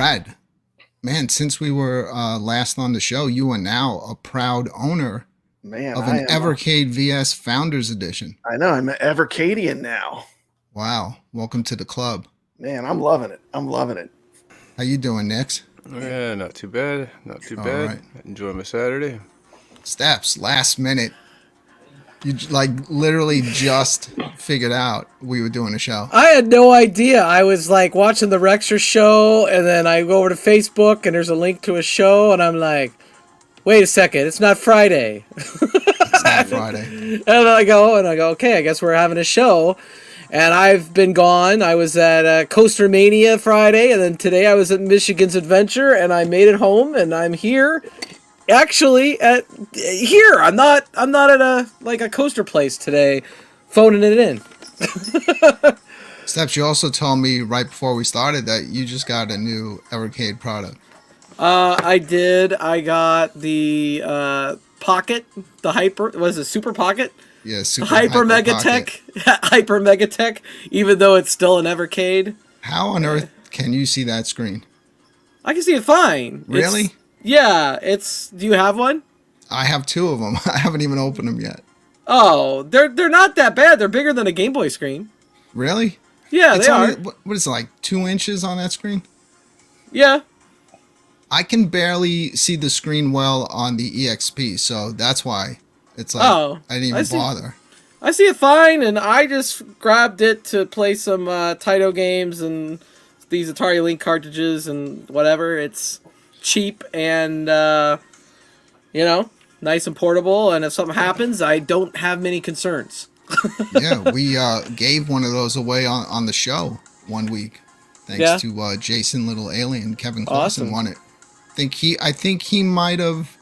Brad, man, since we were last on the show, you are now a proud owner Man, of I an am. EVERCADE VS Founders Edition. I know. I'm an EVERCADian now. Wow, welcome to the club. Man, I'm loving it. I'm loving it. How you doing, Nix? Yeah, not too bad. Not too All bad. right. Enjoy my Saturday. Steps, last minute. You like literally just figured out we were doing a show. I had no idea. I was like watching the Rexer show, and then I go over to Facebook, and there's a link to a show, and I'm like, wait a second, it's not Friday. It's not Friday. And I go, okay, I guess we're having a show. And I've been gone. I was at Coaster Mania Friday, and then today I was at Michigan's Adventure, and I made it home, and I'm here. Actually, I'm not at a coaster place today, phoning it in. Steps, you also told me right before we started that you just got a new EVERCADE product. I did. I got the Pocket, the Hyper. Was it Super Pocket? Yeah, Super Hyper Megatech, Hyper Megatech. Even though it's still an EVERCADE. How on earth can you see that screen? I can see it fine. Really? Yeah. Do you have one? I have two of them. I haven't even opened them yet. Oh, they're not that bad. They're bigger than a Game Boy screen. Really? Yeah, it's they only, are. What is it, like 2 inches on that screen? Yeah. I can barely see the screen well on the EXP, so that's why it's like I didn't even bother. I see it fine, and I just grabbed it to play some Taito games and these Atari Link cartridges and whatever. It's cheap and nice and portable, and if something happens, I don't have many concerns. Yeah, we gave one of those away on the show one week, thanks to Jason Little Alien. Kevin Clausen won it. I think he might have.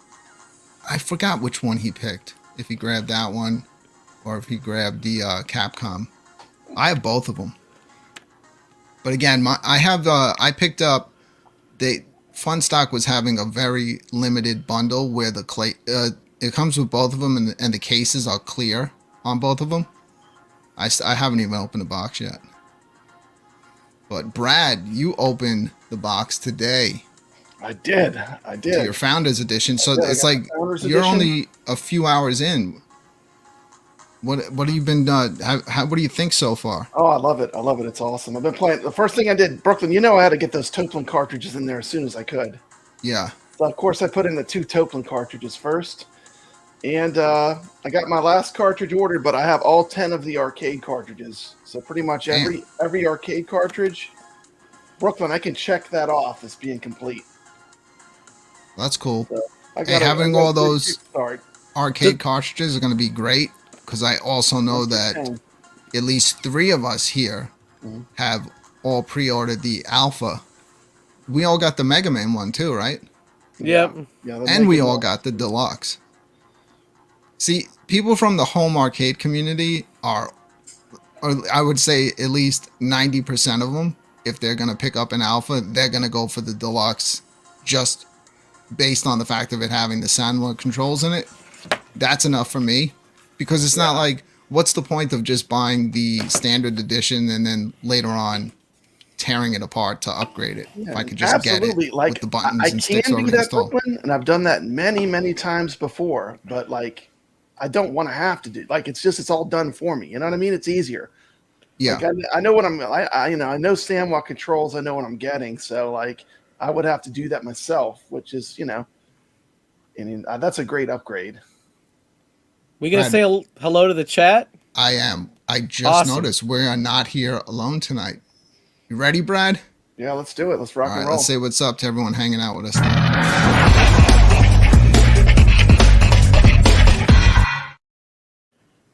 I forgot which one he picked. If he grabbed that one, or if he grabbed the Capcom. I have both of them. But again, I picked up. Funstock was having a very limited bundle where it comes with both of them, and the cases are clear on both of them. I haven't even opened the box yet. But Brad, you opened the box today. I did. To your Founders Edition. So it's like you're only a few hours in. What have you been what do you think so far? Oh, I love it. It's awesome. I've been playing. The first thing I did, Brooklyn, I had to get those Toplin cartridges in there as soon as I could. Yeah. So of course I put in the 2 Toplin cartridges first. And I got my last cartridge ordered, but I have all 10 of the arcade cartridges. So pretty much every arcade cartridge, Brooklyn, I can check that off as being complete. That's cool. So having all those arcade cartridges are going to be great, because I also know that at least 3 of us here have all pre-ordered the Alpha. We all got the Mega Man one too, right? Yep. Yeah, and we all got the Deluxe. See, people from the home arcade community or I would say at least 90% of them, if they're going to pick up an Alpha, they're going to go for the Deluxe just based on the fact of it having the Sandwell controls in it. That's enough for me, because it's not like, what's the point of just buying the standard edition and then later on tearing it apart to upgrade it? If I could just get it with the buttons and sticks over the install. And I've done that many times before, but like, I don't want to have to do, like, it's all done for me. You know what I mean? It's easier. Yeah. Like, I know what I know Sandwell controls. I know what I'm getting. So like, I would have to do that myself, which is, that's a great upgrade. We gonna say hello to the chat? I am. I just noticed we are not here alone tonight. You ready, Brad? Yeah, let's do it. Let's rock and roll. Let's say what's up to everyone hanging out with us.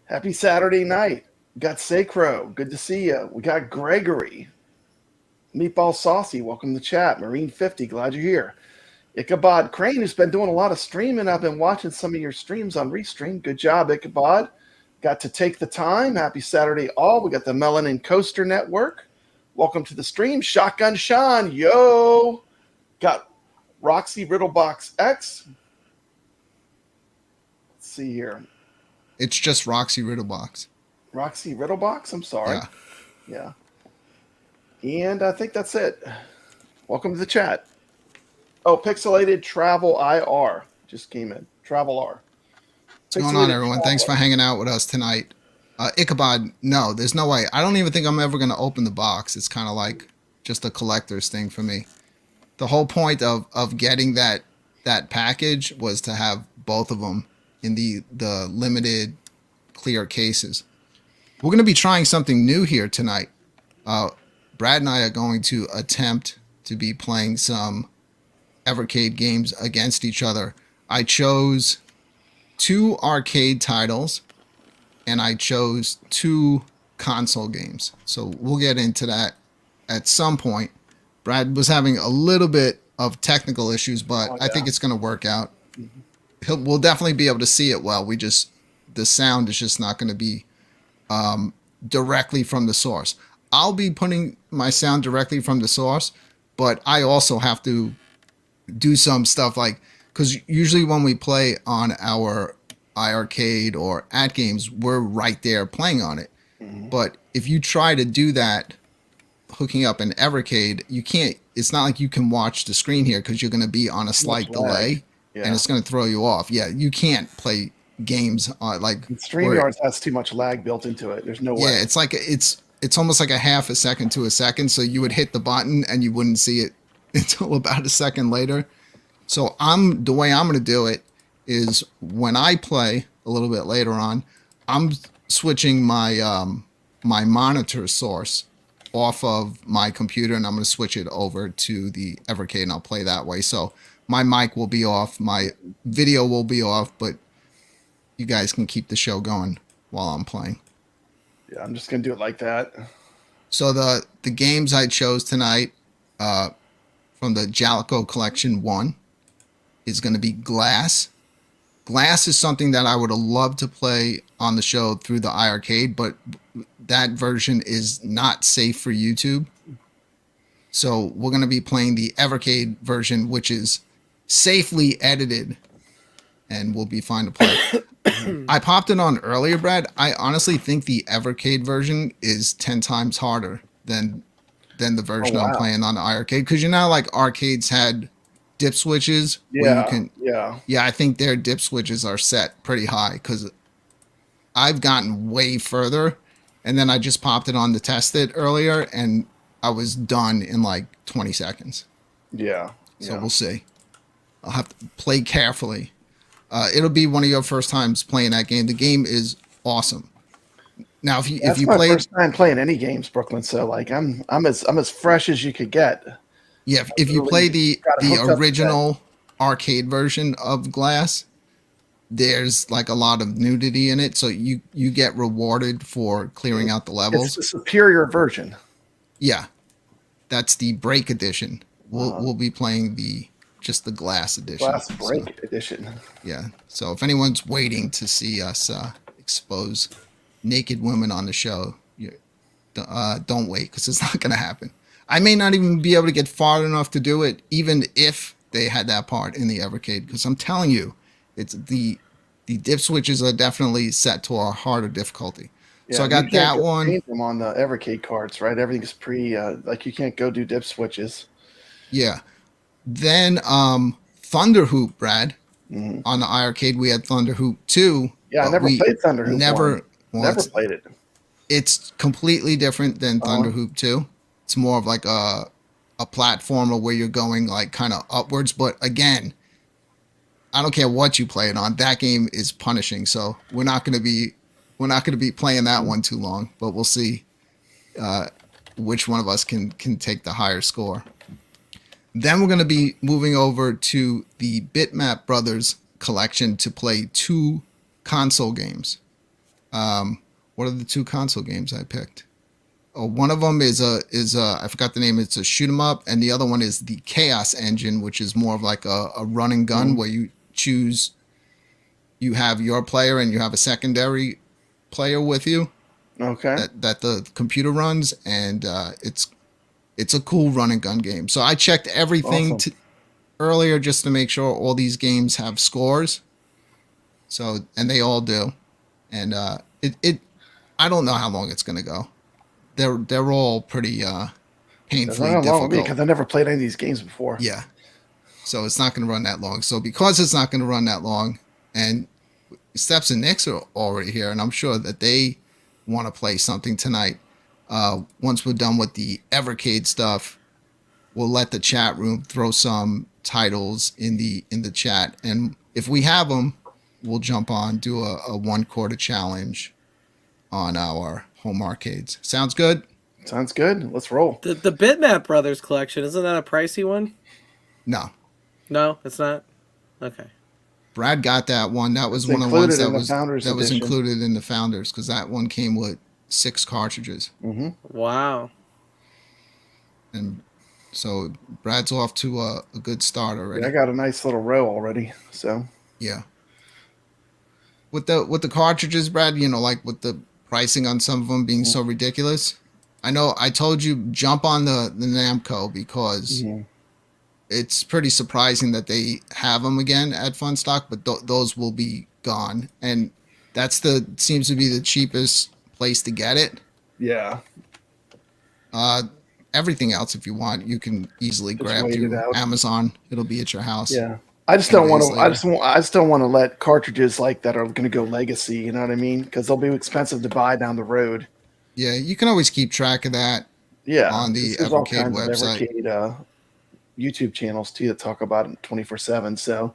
Happy Saturday night. We got Sacro. Good to see you. We got Gregory. Meatball Saucy. Welcome to the chat. Marine 50. Glad you're here. Ichabod Crane, who's been doing a lot of streaming. I've been watching some of your streams on Restream. Good job, Ichabod. Got to take the time. Happy Saturday all. We got the Melanin Coaster Network. Welcome to the stream. Shotgun Sean. Yo. Got Roxy Riddlebox X. Let's see here. It's just Roxy Riddlebox. Roxy Riddlebox? I'm sorry. Yeah. And I think that's it. welcome to the chat. Oh, Pixelated Travel IR just came in. Travel R. What's going on, everyone? Thanks for hanging out with us tonight. Ichabod, no, there's no way. I don't even think I'm ever going to open the box. It's kind of like just a collector's thing for me. The whole point of getting that package was to have both of them in the limited clear cases. We're going to be trying something new here tonight. Brad and I are going to attempt to be playing some EVERCADE games against each other. I chose 2 arcade titles, and I chose 2 console games. So we'll get into that at some point. Brad was having a little bit of technical issues, but I think it's going to work out. We'll definitely be able to see it well. The sound is just not going to be directly from the source. I'll be putting my sound directly from the source, but I also have to do some stuff like, because usually when we play on our iiRcade or AtGames, we're right there playing on it. But if you try to do that hooking up an EVERCADE, you can't. It's not like you can watch the screen here because you're going to be on a slight delay, and it's going to throw you off. Yeah, you can't play games like StreamYard has too much lag built into it. There's no way. Yeah, it's like it's almost like a half a second to a second. So you would hit the button and you wouldn't see it until about a second later. So the way I'm going to do it is when I play a little bit later on, I'm switching my my monitor source off of my computer, and I'm going to switch it over to the EVERCADE, and I'll play that way. So my mic will be off, my video will be off, but you guys can keep the show going while I'm playing. Yeah, I'm just going to do it like that. So the games I chose tonight from the Gaelco Collection 1 is going to be Glass. Glass is something that I would have loved to play on the show through the iiRcade, but that version is not safe for YouTube. So we're going to be playing the EVERCADE version, which is safely edited, and will be fine to play. I popped it on earlier, Brad. I honestly think the EVERCADE version is 10 times harder than the version I'm playing on the iiRcade, because you know, like arcades had dip switches where you can I think their dip switches are set pretty high, because I've gotten way further, and then I just popped it on to test it earlier, and I was done in like 20 seconds. So we'll see. I'll have to play carefully. It'll be one of your first times playing that game. The game is awesome. Now, if you play, first time playing any games, Brooklyn. So like I'm as fresh as you could get. Yeah, if you play the original arcade version of Glass, there's like a lot of nudity in it, so you get rewarded for clearing out the levels. It's the superior version. Yeah, that's the Break edition. We'll be playing just the Glass edition. Glass Break edition. Yeah. So if anyone's waiting to see us expose naked women on the show, don't wait, because it's not going to happen. I may not even be able to get far enough to do it, even if they had that part in the EVERCADE, because I'm telling you, it's the dip switches are definitely set to a harder difficulty. Yeah, so I got that one. Them on the EVERCADE cards, right? Everything's like you can't go do dip switches. Yeah. Then Thuder Hoop, Brad. On the iiRcade, we had Thuder Hoop 2. Yeah, I never played Thuder Hoop. Never played it. It's completely different than Thuder Hoop 2. It's more of like a platformer where you're going like kind of upwards. But again, I don't care what you play it on. That game is punishing. So we're not going to be playing that one too long. But we'll see which one of us can take the higher score. Then we're going to be moving over to the Bitmap Brothers collection to play 2 console games. What are the 2 console games I picked? Oh, one of them is I forgot the name. It's a shoot 'em up, and the other one is the Chaos Engine, which is more of like a run and gun where you choose. You have your player and you have a secondary player with you. Okay. That the computer runs, and it's a cool run and gun game. So I checked everything earlier just to make sure all these games have scores. So, and they all do. And I don't know how long it's going to go. They're all pretty painfully That's long difficult. because I never played any of these games before. Yeah. So it's not going to run that long. So because it's not going to run that long, and Steps and Nick's are already here, and I'm sure that they want to play something tonight. Once we're done with the EVERCADE stuff, we'll let the chat room throw some titles in the chat, and if we have them, we'll jump on, do a 1 quarter challenge on our home arcades. Sounds good? Sounds good. Let's roll. The Bitmap Brothers collection, isn't that a pricey one? No. No, it's not? Okay. Brad got that one. That was It's one of the ones included that in the was Founders Edition. included in the Founders, because that one came with 6 cartridges. Mm-hmm. Wow. And so Brad's off to a good start already. Yeah, I got a nice little row already. So yeah. With the cartridges, Brad, you know, like with the pricing on some of them being so ridiculous. I know I told you jump on the Namco because it's pretty surprising that they have them again at Funstock, but those will be gone, and that's seems to be the cheapest place to get it. yeah, Everything else, if you want, you can easily grab wait it through out. Amazon. It'll be at your house. yeah. I just don't want days to. later. I just don't want to let cartridges like that are going to go legacy. You know what I mean? Because they'll be expensive to buy down the road. Yeah, you can always keep track of that. Yeah, On the there's all EVERCADE kinds of website. EVERCADE, YouTube channels too that talk about it 24/7. So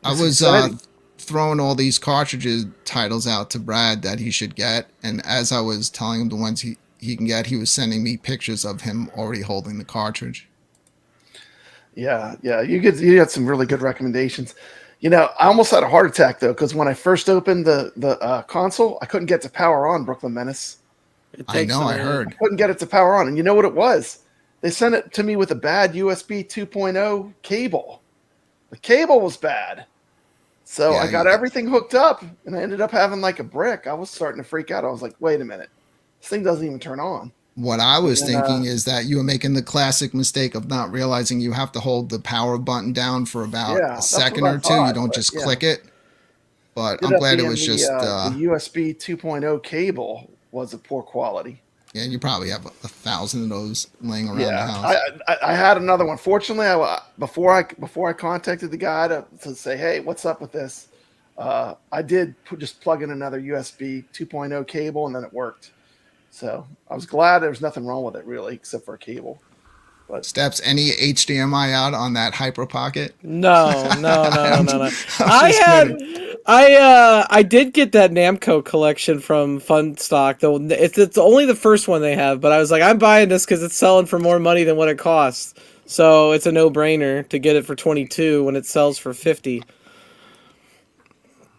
I it's was exciting. throwing all these cartridges titles out to Brad that he should get, and as I was telling him the ones he can get, he was sending me pictures of him already holding the cartridge. Yeah, you got some really good recommendations. You know, I almost had a heart attack though because when I first opened the console, I couldn't get to power on Brooklyn Menace. It I takes know, a I minute. heard. I couldn't get it to power on, and you know what it was? They sent it to me with a bad USB 2.0 cable. The cable was bad, so Yeah, I got everything hooked up, and I ended up having like a brick. I was starting to freak out. I was like, "Wait a minute, this thing doesn't even turn on." What I was And then, thinking is that you were making the classic mistake of not realizing you have to hold the power button down for about Yeah, a that's second what I or two. You thought, don't but just yeah. click it. But I'm Ended up glad it being was just. the USB 2.0 cable was of poor quality. Yeah, you probably have 1,000 of those laying around the Yeah, house. I had another one. Fortunately, before I contacted the guy to say, hey, what's up with this? I did just plug in another USB 2.0 cable, and then it worked. So I was glad there was nothing wrong with it really, except for a cable. But Steps, any HDMI out on that Hyper Pocket? No. I'm I kidding. I did get that Namco collection from Funstock, though it's only the first one they have, but I was like, I'm buying this because it's selling for more money than what it costs. So it's a no-brainer to get it for 22 when it sells for 50.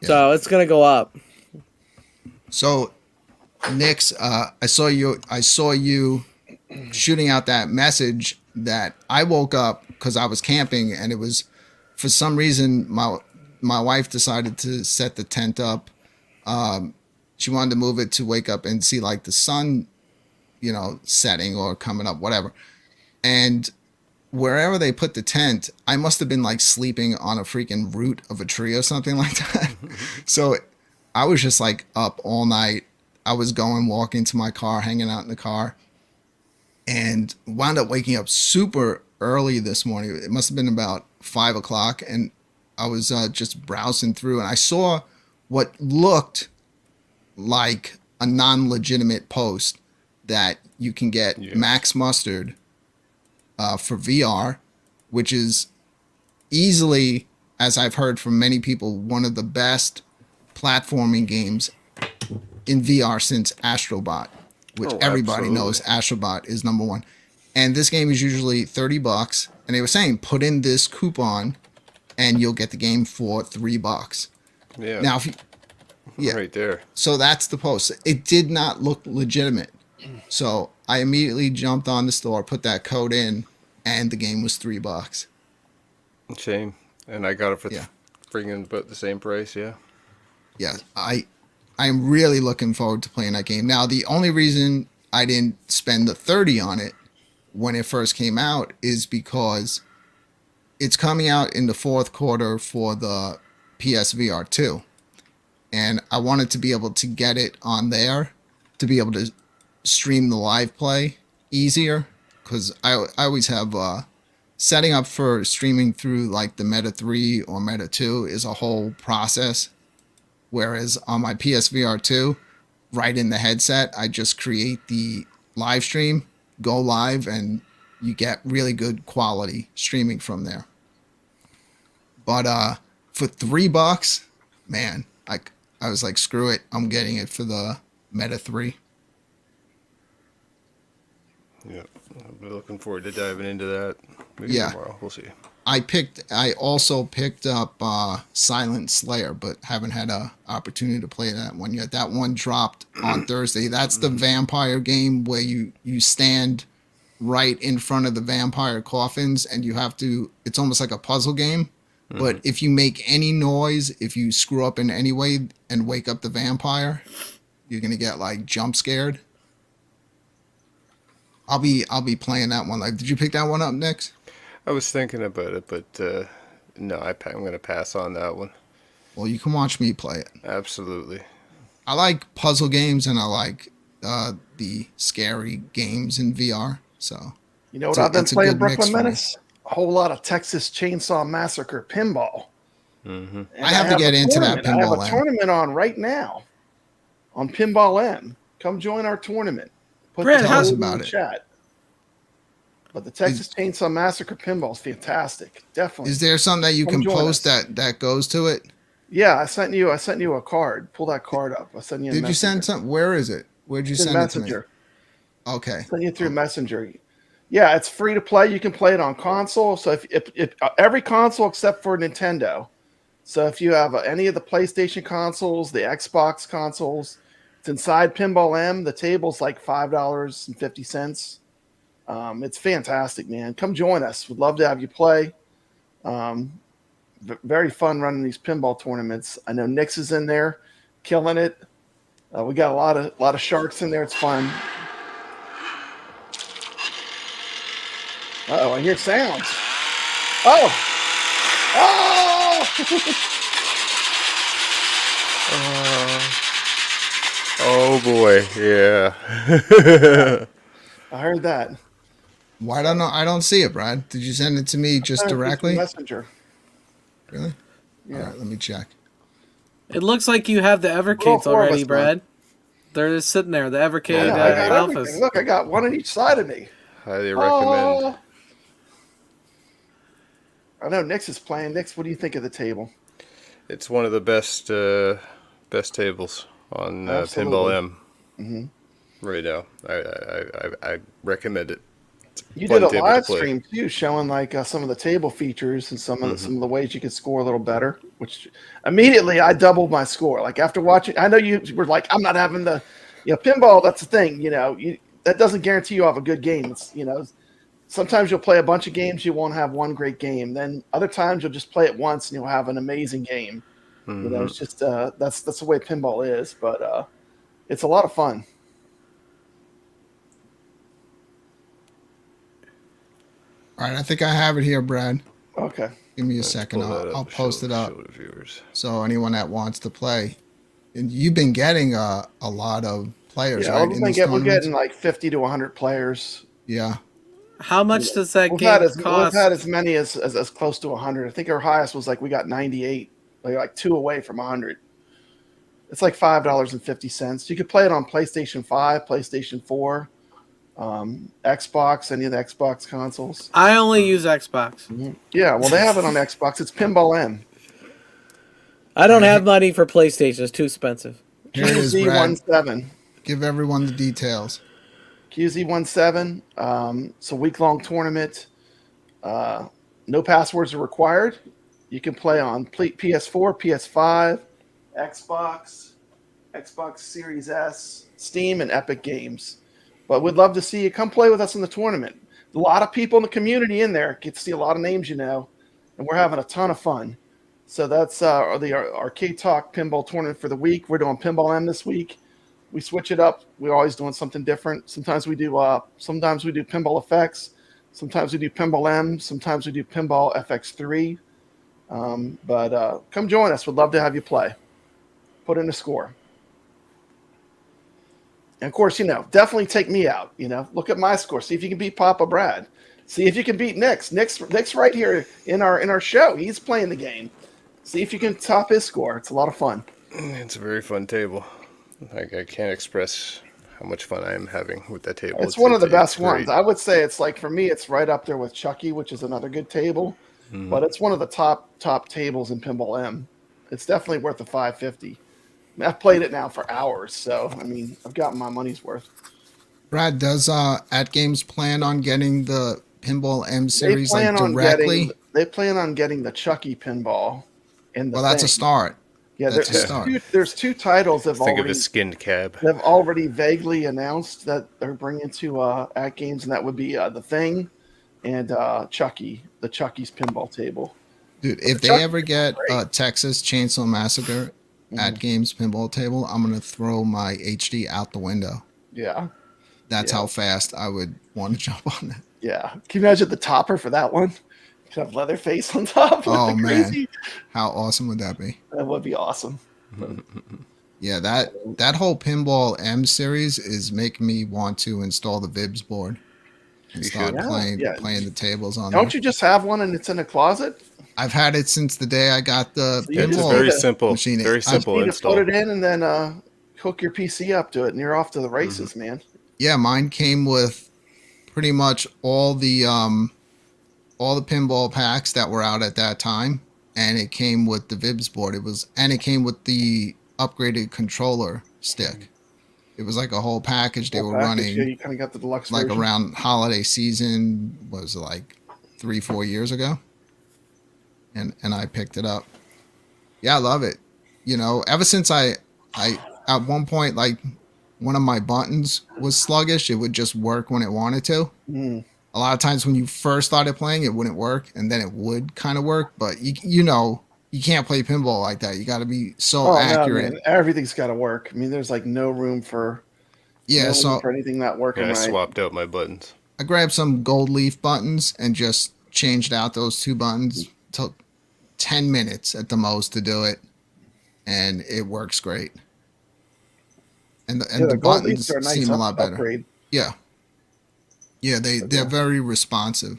Yeah. So it's gonna go up. So, Nix, I saw you shooting out that message that I woke up because I was camping, and it was for some reason my wife decided to set the tent up. She wanted to move it to wake up and see like the sun, you know, setting or coming up, whatever. And wherever they put the tent, I must have been like sleeping on a freaking root of a tree or something like that. So I was just like up all night. I was walking to my car, hanging out in the car, and wound up waking up super early this morning. It must have been about 5 o'clock, and I was just browsing through, and I saw what looked like a non-legitimate post that you can get Max Mustard for VR, which is easily, as I've heard from many people, one of the best platforming games in VR since Astrobot, which everybody knows Astrobot is number one. And this game is usually $30, and they were saying put in this coupon and you'll get the game for $3. Yeah. Now, if you, right there. So that's the post. It did not look legitimate. So I immediately jumped on the store, put that code in, and the game was $3. Shame. And I got it for Yeah. freaking about the same price, yeah. Yeah, I'm really looking forward to playing that game. Now, the only reason I didn't spend the 30 on it when it first came out is because it's coming out in the fourth quarter for the PSVR 2. And I wanted to be able to get it on there to be able to stream the live play easier because I always have setting up for streaming through like the Meta 3 or Meta 2 is a whole process. Whereas on my PSVR 2, right in the headset, I just create the live stream, go live, and you get really good quality streaming from there. But for $3, man, I was like, screw it, I'm getting it for the Meta 3. Yeah, I'm looking forward to diving into that. Maybe tomorrow. We'll see. I also picked up Silent Slayer, but haven't had a opportunity to play that one yet. That one dropped on Thursday. That's the vampire game where you stand right in front of the vampire coffins and you have to, it's almost like a puzzle game. But if you make any noise, if you screw up in any way and wake up the vampire, you're gonna get like jump scared. I'll be playing that one. Like, did you pick that one up, Nix? I was thinking about it, but no, I'm going to pass on that one. Well, you can watch me play it. Absolutely. I like puzzle games and I like the scary games in VR. So you know what I've been playing, Brooklyn Menace? A whole lot of Texas Chainsaw Massacre pinball. I have to get into that pinball. I have a tournament on right now on Pinball M. Come join our tournament. Brad, tell us about it. Chat. But the Texas Chainsaw Massacre pinball is fantastic. Definitely. Is there something that you can post that goes to it? Yeah, I sent you a card. Pull that card up. I sent you. Did you send something? Where is it? Where'd you send Messenger. it to me? Okay. Send you through Messenger. Yeah, it's free to play. You can play it on console. So if every console except for Nintendo. So if you have any of the PlayStation consoles, the Xbox consoles, it's inside Pinball M. The table's like $5.50. It's fantastic, man. Come join us. We'd love to have you play. Very fun running these pinball tournaments. I know Nix is in there, killing it. We got a lot of sharks in there. It's fun. I hear sounds. Oh! Oh boy, yeah. I heard that. Why don't I don't see it, Brad? Did you send it to me just directly? Messenger. Really? Yeah. All right, let me check. It looks like you have the EVERCADEs already, Brad. They're just sitting there, the EVERCADE alphas. Look, I got one on each side of me. Highly recommend. I know Nix is playing. Nix, what do you think of the table? It's one of the best tables on Pinball M right now. I recommend it. You did a live stream too, showing like some of the table features and some of the ways you could score a little better. Which immediately I doubled my score. Like after watching, I know you were like, I'm not having the, pinball. That's the thing, that doesn't guarantee you have a good game. It's, sometimes you'll play a bunch of games, you won't have one great game. Then other times you'll just play it once and you'll have an amazing game. It's just that's the way pinball is. But it's a lot of fun. All right, I think I have it here, Brad. Okay. Give me a second. I'll post it up. So anyone that wants to play, and you've been getting a lot of players, right? We're getting like 50 to 100 players. Yeah. How much does that game cost? We've had as many as close to 100. I think our highest was we got 98, like 2 away from 100. It's like $5.50. You could play it on PlayStation 5, PlayStation 4, Xbox, any of the Xbox consoles. I only use Xbox. Yeah, well, they have it on Xbox. It's Pinball M. I don't have money for PlayStation. It's too expensive. Here it is, Brad. QZ17. Give everyone the details. QZ17. It's a week-long tournament. No passwords are required. You can play on PS4, PS5, Xbox Series S, Steam, and Epic Games. But we'd love to see you come play with us in the tournament. A lot of people in the community in there. Get to see a lot of names and we're having a ton of fun. So that's the Arcade Talk Pinball Tournament for the week. We're doing Pinball M this week. We switch it up. We're always doing something different. Sometimes we do Pinball Effects. Sometimes we do Pinball M. Sometimes we do Pinball FX3. But come join us. We'd love to have you play. Put in a score. And of course, definitely take me out. Look at my score. See if you can beat Papa Brad. See if you can beat Nick's. Nick's right here in our show. He's playing the game. See if you can top his score. It's a lot of fun. It's a very fun table. I can't express how much fun I am having with that table. It's one of the best ones. I would say it's like, for me, it's right up there with Chucky, which is another good table. Mm-hmm. But it's one of the top tables in Pinball M. It's definitely worth the $550. I've played it now for hours, so I've gotten my money's worth. Brad, does AtGames plan on getting the Pinball M series directly? They plan on getting the Chucky pinball. That's a start. Yeah, there's two titles that think of a skinned cab. They've already vaguely announced that they're bringing to AtGames, and that would be The Thing and Chucky, the Chucky's pinball table. Dude, if they ever get Texas Chainsaw Massacre AtGames pinball table, I'm gonna throw my HD out the window. Yeah, that's how fast I would want to jump on it. Yeah, can you imagine the topper for that one? You have Leatherface on top. Oh man, how awesome would that be? That would be awesome. Yeah, that whole Pinball M series is making me want to install the Vibs board and start playing the tables on. Don't you just have one and it's in a closet? I've had it since the day I got the Pinball It's very simple machine. Very simple install. Put it in and then hook your PC up to it, and you're off to the races, man. Yeah, mine came with pretty much all the pinball packs that were out at that time, and it came with the Vibs board. It came with the upgraded controller stick. It was like a whole package they were running. Yeah, you kind of got the deluxe like version. Around holiday season. What was it, like 3-4 years ago? And I picked it up. Yeah, I love it. Ever since I at one point, like, one of my buttons was sluggish, it would just work when it wanted to. A lot of times when you first started playing, it wouldn't work, and then it would kind of work. But you can't play pinball like that. You got to be so accurate. No, everything's got to work. There's like no room for for anything not working right. I swapped out my buttons. I grabbed some gold leaf buttons and just changed out those two buttons. Took 10 minutes at the most to do it, and it works great. And the buttons seem a lot better. Upgrade. Yeah, they're very responsive.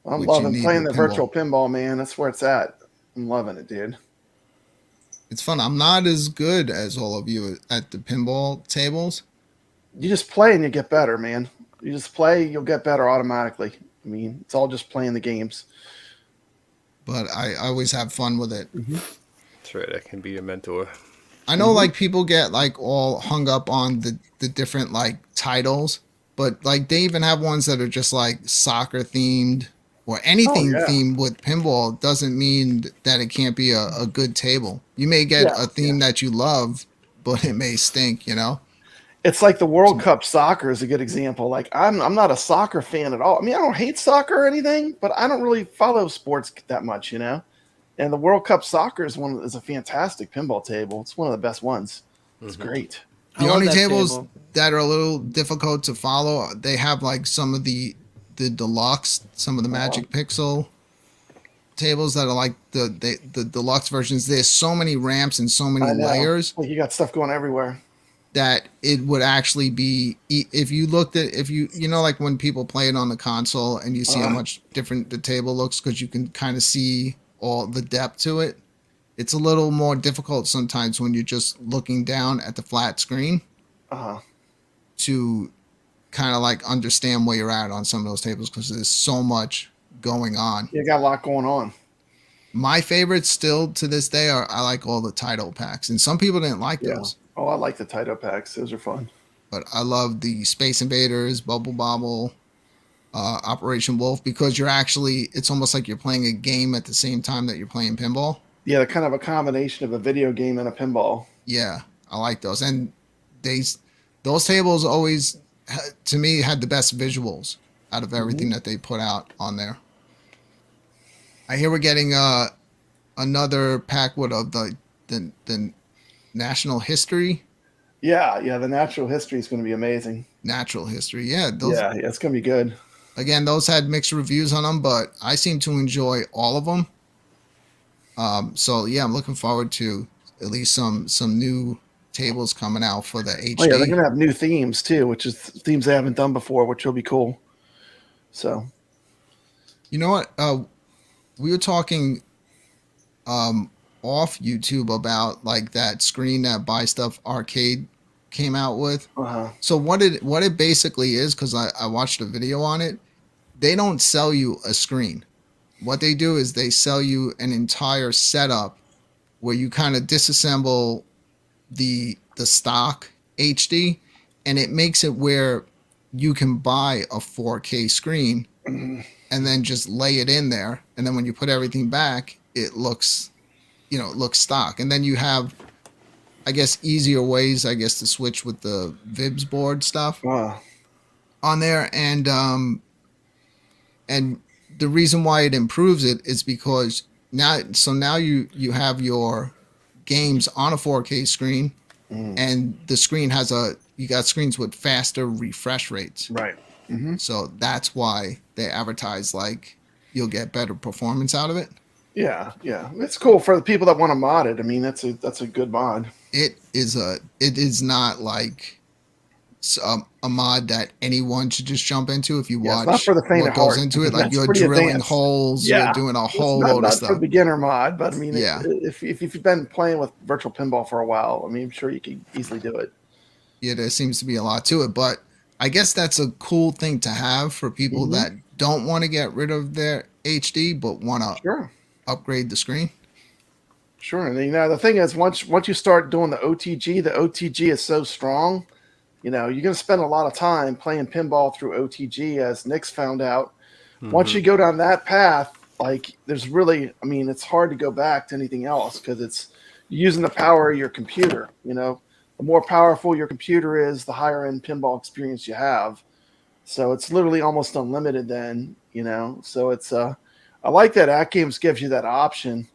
I'm loving playing the virtual pinball, man. That's where it's at. I'm loving it, dude. It's fun. I'm not as good as all of you at the pinball tables. You just play and you get better, man. You just play, you'll get better automatically. It's all just playing the games. But I always have fun with it. That's right. I can be your mentor. I know, like, people get like all hung up on the different like titles, but like they even have ones that are just like soccer themed or anything themed with pinball. Doesn't mean that it can't be a good table. You may get a theme that you love, but it may stink. It's like the World Cup soccer is a good example. Like I'm not a soccer fan at all. I don't hate soccer or anything, but I don't really follow sports that much, And the World Cup soccer is a fantastic pinball table. It's one of the best ones. It's great. The only tables that are a little difficult to follow, they have like some of the deluxe, some of the Magic Pixel tables that are like the deluxe versions. There's so many ramps and so many layers. Like you got stuff going everywhere. That it would actually be, if you like when people play it on the console and you see how much different the table looks, because you can kind of see all the depth to it. It's a little more difficult sometimes when you're just looking down at the flat screen to kind of like understand where you're at on some of those tables, because there's so much going on. You got a lot going on. My favorites still to this day I like all the title packs, and some people didn't like those. Oh, I like the title packs. Those are fun. But I love the Space Invaders, Bubble Bobble, Operation Wolf, because it's almost like you're playing a game at the same time that you're playing pinball. Yeah, they're kind of a combination of a video game and a pinball. Yeah, I like those. And those tables always, to me, had the best visuals out of everything that they put out on there. I hear we're getting another pack of the National History. Yeah, the Natural History is going to be amazing. Natural History, yeah. It's going to be good. Again, those had mixed reviews on them, but I seem to enjoy all of them. So yeah, I'm looking forward to at least some new tables coming out for the HD. Oh yeah, they're gonna have new themes too, which is themes they haven't done before, which will be cool. So, you know what? We were talking off YouTube about like that screen that Buy Stuff Arcade came out with. So what it basically is, because I watched a video on it, they don't sell you a screen. What they do is they sell you an entire setup where you kind of disassemble the stock HD, and it makes it where you can buy a 4K screen and then just lay it in there, and then when you put everything back, it looks stock. And then you have, I guess, easier ways, I guess, to switch with the Vibs board stuff on there. And the reason why it improves it is because now you have your games on a 4K screen, and the screen you got screens with faster refresh rates. Right. So that's why they advertise like you'll get better performance out of it. Yeah, it's cool for the people that want to mod it. I mean, that's a good mod. It is not like a mod that anyone should just jump into. If you watch it's not for the faint of goes heart. into it, like That's you're pretty drilling advanced. holes, you're doing a whole load of stuff. Not for beginner mod, but I mean, Yeah. if you've been playing with virtual pinball for a while, I mean, I'm sure you could easily do it. Yeah, there seems to be a lot to it, but I guess that's a cool thing to have for people that don't want to get rid of their HD but want to upgrade the screen. Sure. And the thing is, once you start doing the OTG is so strong. You're going to spend a lot of time playing pinball through OTG, as Nick's found out. Once you go down that path, like there's really, I mean, it's hard to go back to anything else because it's using the power of your computer. The more powerful your computer is, the higher end pinball experience you have. So it's literally almost unlimited then, So it's I like that AtGames gives you that option.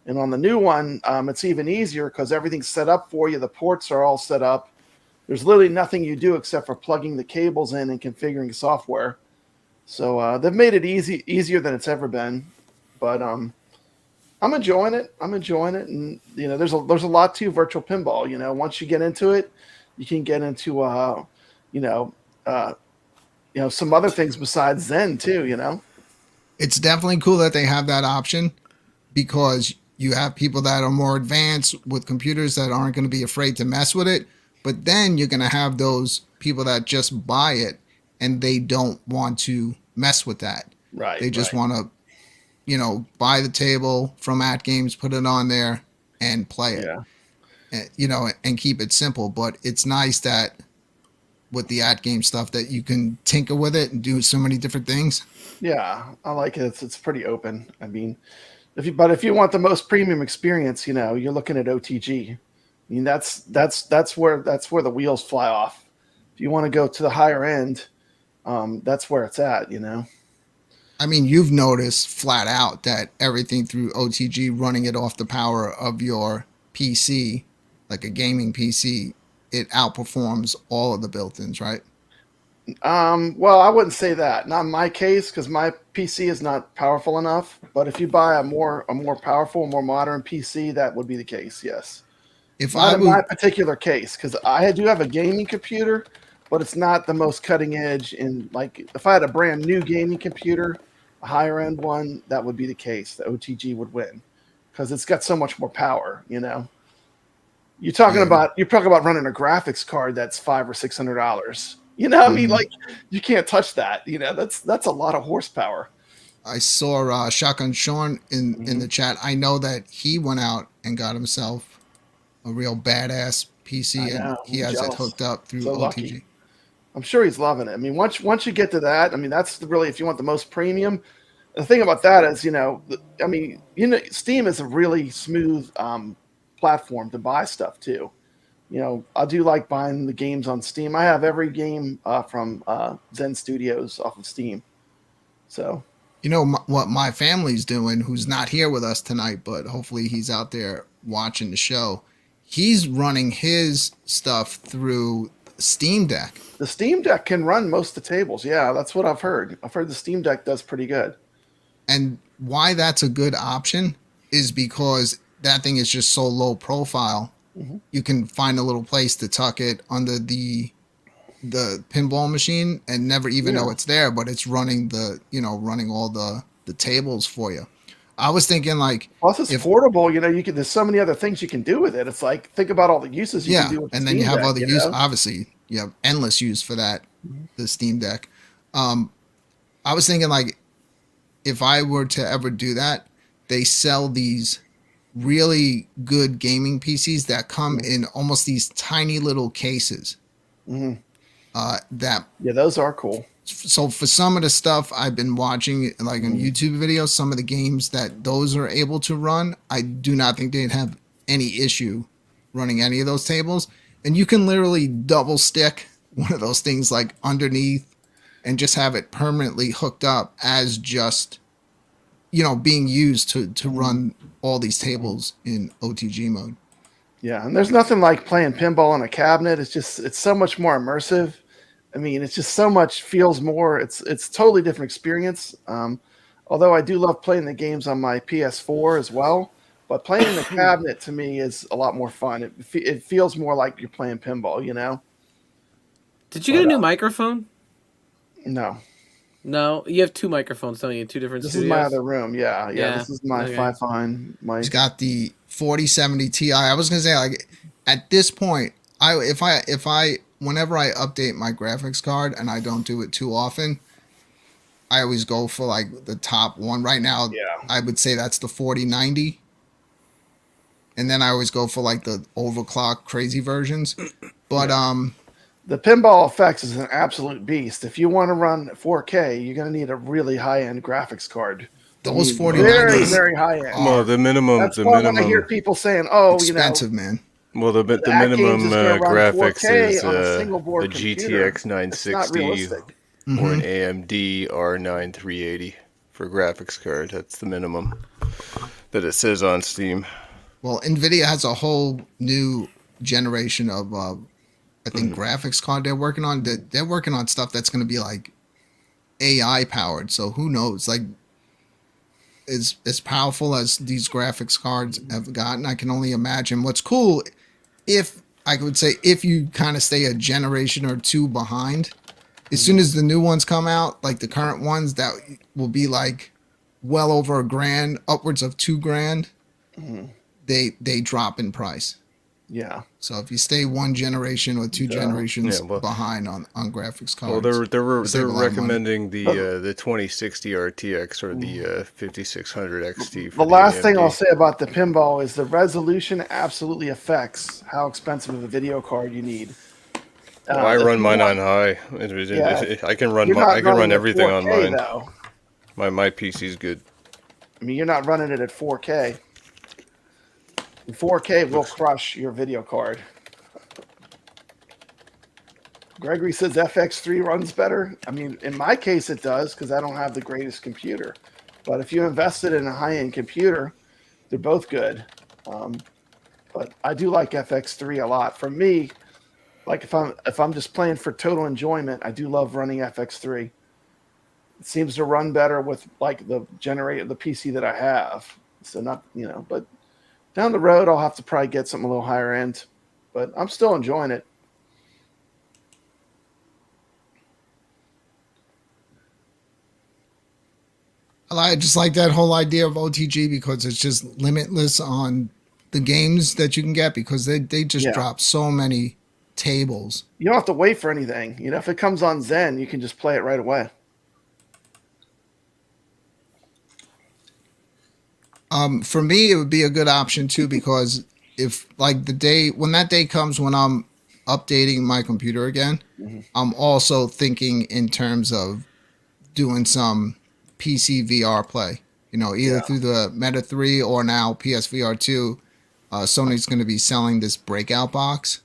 And on the new one, it's even easier because everything's set up for you. The ports are all set up. There's literally nothing you do except for plugging the cables in and configuring the software. So they've made it easier than it's ever been. But I'm enjoying it. And there's a lot to virtual pinball. Once you get into it, you can get into some other things besides Zen too. It's definitely cool that they have that option, because you have people that are more advanced with computers that aren't going to be afraid to mess with it. But then you're going to have those people that just buy it and they don't want to mess with that. Right. They just want to, buy the table from AtGames, put it on there and play it. Yeah. And keep it simple. But it's nice that with the AtGames stuff that you can tinker with it and do so many different things. Yeah, I like it. It's pretty open. I mean, if you want the most premium experience, you're looking at OTG. I mean, that's where the wheels fly off. If you want to go to the higher end, that's where it's at. I mean, you've noticed flat out that everything through OTG, running it off the power of your PC, like a gaming PC, it outperforms all of the built-ins, right? Well, I wouldn't say that. Not in my case, because my PC is not powerful enough. But if you buy a more powerful, more modern PC, that would be the case. Yes. Not in my particular case, because I do have a gaming computer, but it's not the most cutting edge. And like, if I had a brand new gaming computer, a higher end one, that would be the case. The OTG would win because it's got so much more power. You're talking about running a graphics card that's $500 or $600. I mean, like, you can't touch that. That's a lot of horsepower. I saw Shotgun Sean in the chat. I know that he went out and got himself a real badass PC, and he has it hooked up through OTG. Lucky. I'm sure he's loving it. I mean, once you get to that, I mean, that's really, if you want the most premium. The thing about that is, Steam is a really smooth platform to buy stuff too. I do like buying the games on Steam. I have every game from Zen Studios off of Steam. So, what my family's doing, who's not here with us tonight, but hopefully he's out there watching the show. He's running his stuff through Steam Deck. The Steam Deck can run most of the tables. Yeah, that's what I've heard. I've heard the Steam Deck does pretty good. And why that's a good option is because that thing is just so low profile you can find a little place to tuck it under the pinball machine and never even know it's there, but it's running running all the tables for you. I was thinking like, plus it's portable. You can. There's so many other things you can do with it. It's like, think about all the uses you can do with and then you have other use. Obviously, you have endless use for that. The Steam Deck. I was thinking like, if I were to ever do that, they sell these really good gaming PCs that come in almost these tiny little cases. Those are cool. So for some of the stuff I've been watching, like on YouTube videos, some of the games that those are able to run, I do not think they'd have any issue running any of those tables. And you can literally double stick one of those things like underneath and just have it permanently hooked up as just, being used to run all these tables in OTG mode. Yeah, and there's nothing like playing pinball in a cabinet. It's so much more immersive. I mean, it's just so much feels more. It's totally different experience. Although I do love playing the games on my PS4 as well, but playing in the cabinet to me is a lot more fun. It feels more like you're playing pinball. Did you get a new microphone? No. No, you have two microphones, don't you? Two different studios? This is my other room. Yeah. This is my Fifine. He's got the 4070 Ti. I was gonna say, like, at this point, whenever I update my graphics card, and I don't do it too often, I always go for like the top one. Right now, I would say that's the 4090. And then I always go for like the overclock crazy versions. But the Pinball FX is an absolute beast. If you want to run 4K, you're going to need a really high-end graphics card. Those 4090s very, very high-end. Well, the minimum. That's why when I hear people saying, "Oh, expensive, man." Well, the minimum graphics is the GTX 960 or an AMD R9 380 for graphics card. That's the minimum that it says on Steam. Well, NVIDIA has a whole new generation of, I think, graphics card they're working on. They're working on stuff that's going to be like AI powered. So who knows? Like, as powerful as these graphics cards have gotten, I can only imagine what's cool. If you kind of stay a generation or two behind, as soon as the new ones come out, like the current ones, that will be like well over $1,000, upwards of $2,000. They drop in price. Yeah. So if you stay one generation or two generations behind on graphics cards, well, they're recommending the 2060 RTX or the 5600 XT. The last thing I'll say about the pinball is the resolution absolutely affects how expensive of a video card you need. I run mine on high. I can run everything 4K, on mine. Though. My PC's good. I mean, you're not running it at 4K. 4K will crush your video card. Gregory says FX3 runs better. I mean, in my case, it does because I don't have the greatest computer. But if you invested in a high-end computer, they're both good. But I do like FX3 a lot. For me, like if I'm just playing for total enjoyment, I do love running FX3. It seems to run better with like the PC that I have. So not, but down the road, I'll have to probably get something a little higher end, but I'm still enjoying it. I just like that whole idea of OTG because it's just limitless on the games that you can get because they just drop so many tables. You don't have to wait for anything. If it comes on Zen, you can just play it right away. For me, it would be a good option too, because if like when that day comes when I'm updating my computer again, I'm also thinking in terms of doing some PC VR play, either through the Meta 3 or now PSVR 2. Sony's going to be selling this breakout box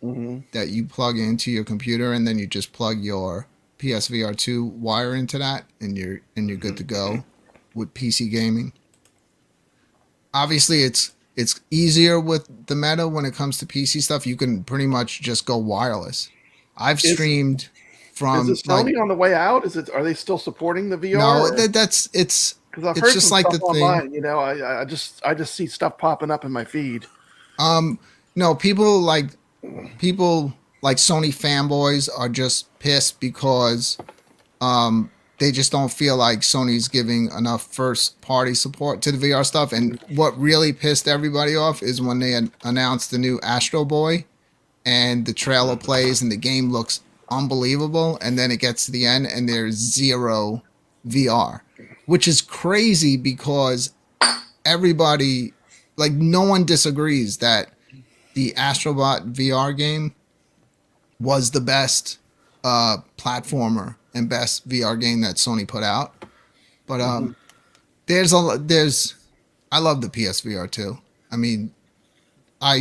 that you plug into your computer and then you just plug your PSVR 2 wire into that and you're good to go with PC gaming. Obviously, it's easier with the Meta when it comes to PC stuff. You can pretty much just go wireless. I've streamed from. Is it Sony on the way out? Are they still supporting the VR? No, it's because I've heard just some like stuff the online. Thing. I just see stuff popping up in my feed. No, people like Sony fanboys are just pissed because they just don't feel like Sony's giving enough first party support to the VR stuff. And what really pissed everybody off is when they announced the new Astro Boy and the trailer plays and the game looks unbelievable, and then it gets to the end and there's zero VR, which is crazy because everybody, like, no one disagrees that the Astrobot VR game was the best platformer and best VR game that Sony put out. But I love the PSVR too. I mean, I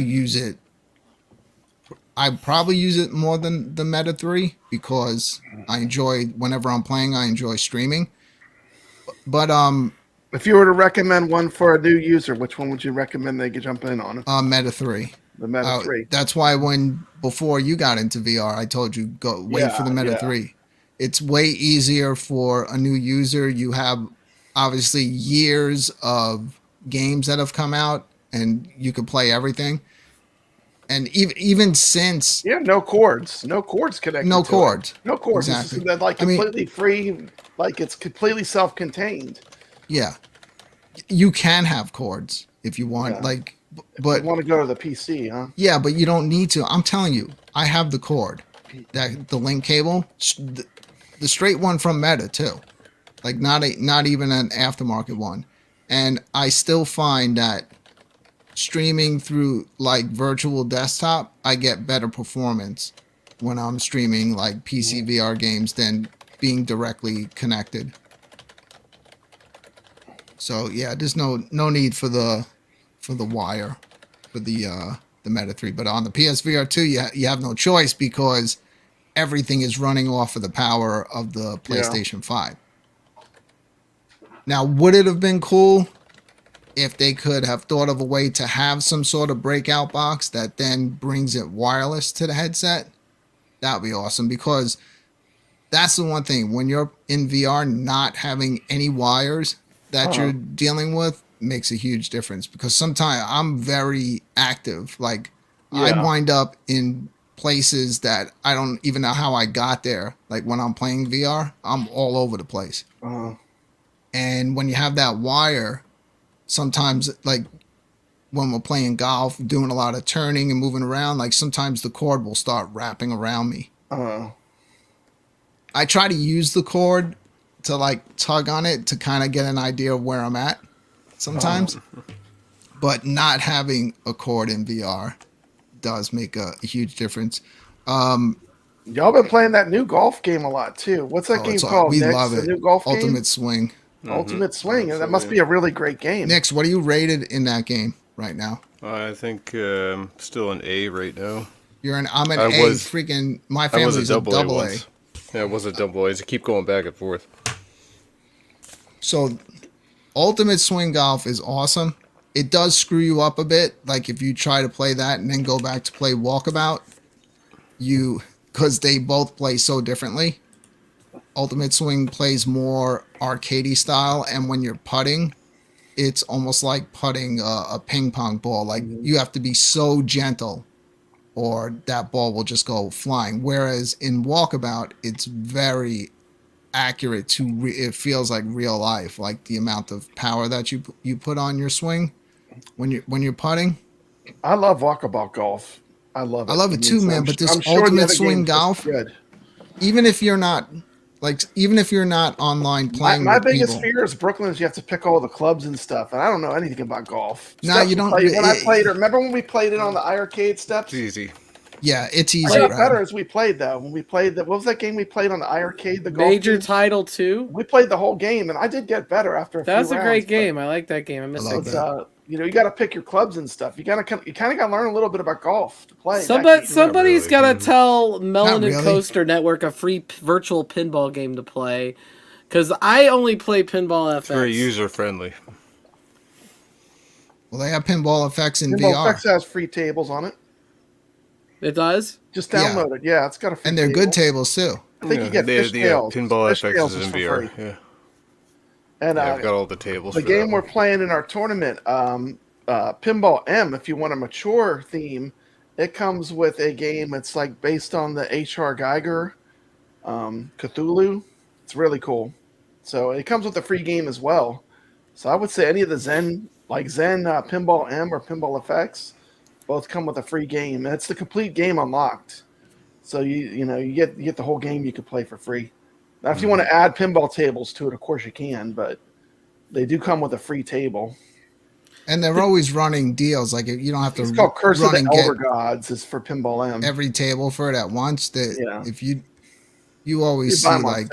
probably use it more than the Meta 3 because I enjoy, whenever I'm playing, I enjoy streaming. But if you were to recommend one for a new user, which one would you recommend they could jump in on? Meta 3. The Meta 3. That's why before you got into VR, I told you wait for the Meta 3. It's way easier for a new user. You have obviously years of games that have come out, and you can play everything. And even since no cords connected. No cords. No cords. Exactly. It's like completely free, like it's completely self-contained. Yeah, you can have cords if you want, but you want to go to the PC, huh? Yeah, but you don't need to. I'm telling you, I have the cord, the link cable, the straight one from Meta too, like not even an aftermarket one, and I still find that streaming through like virtual desktop, I get better performance when I'm streaming like PC VR games than being directly connected. So yeah, there's no need for the wire for the Meta 3, but on the PSVR 2 you have no choice because everything is running off of the power of the PlayStation 5. Now, would it have been cool if they could have thought of a way to have some sort of breakout box that then brings it wireless to the headset? That would be awesome, because that's the one thing. When you're in VR, not having any wires that you're dealing with makes a huge difference, because sometimes I'm very active. Like, I wind up in places that I don't even know how I got there. Like, when I'm playing VR, I'm all over the place. And when you have that wire, sometimes, like when we're playing golf, doing a lot of turning and moving around, like sometimes the cord will start wrapping around me. I try to use the cord to like tug on it to kind of get an idea of where I'm at sometimes. But not having a cord in VR does make a huge difference. Y'all been playing that new golf game a lot too. What's that game called? We Nix, love it. The new golf Ultimate game? Swing. Ultimate Swing. That must be a really great game. Nix, what are you rated in that game right now? I think still an A right now. I'm an A. Freaking, my family's a double A. Yeah, it was a double A. I keep going back and forth. So, Ultimate Swing Golf is awesome. It does screw you up a bit. Like, if you try to play that and then go back to play Walkabout, because they both play so differently. Ultimate Swing plays more arcadey style, and when you're putting, it's almost like putting a ping pong ball. Like, you have to be so gentle, or that ball will just go flying. Whereas in Walkabout, it's very accurate it feels like real life, like the amount of power that you put on your swing when you're putting. I love Walkabout Golf. I love it. I love it too, man. But this Ultimate Swing Golf, even if you're not online playing, my biggest fear is Brooklyn is you have to pick all the clubs and stuff, and I don't know anything about golf. No, you don't. Remember when we played it on the iArcade steps? It's easy. Yeah, it's easy. I got better as we played though. When we played what was that game we played on the iArcade? The golf Major game? Title 2. We played the whole game, and I did get better after a few rounds. That's a great game. I like that game. I miss it. You got to pick your clubs and stuff. You kind of got to learn a little bit about golf to play. Somebody's got to tell Melanin Coaster Network a free virtual pinball game to play, because I only play Pinball FX. It's very user friendly. Well, they have Pinball FX in VR. Pinball FX has free tables on it. It does? Just download it. Yeah, it's got a free and they're good tables too. I think you get Fishtails. Pinball FX is in VR. Yeah. And I've got all the tables. The game we're playing in our tournament, Pinball M, if you want a mature theme, It comes with a game. It's like based on the H.R. Geiger Cthulhu. It's really cool. So it comes with a free game as well. So I would say any of the Zen, like Zen Pinball M or Pinball FX, both come with a free game. And it's the complete game unlocked. So you get the whole game you could play for free. Now, if you want to add pinball tables to it, of course you can, but they do come with a free table. And they're always running deals. Like you don't have to. It's called Curse of the Elder Gods. Is for Pinball M. Every table for it at once. If you always see like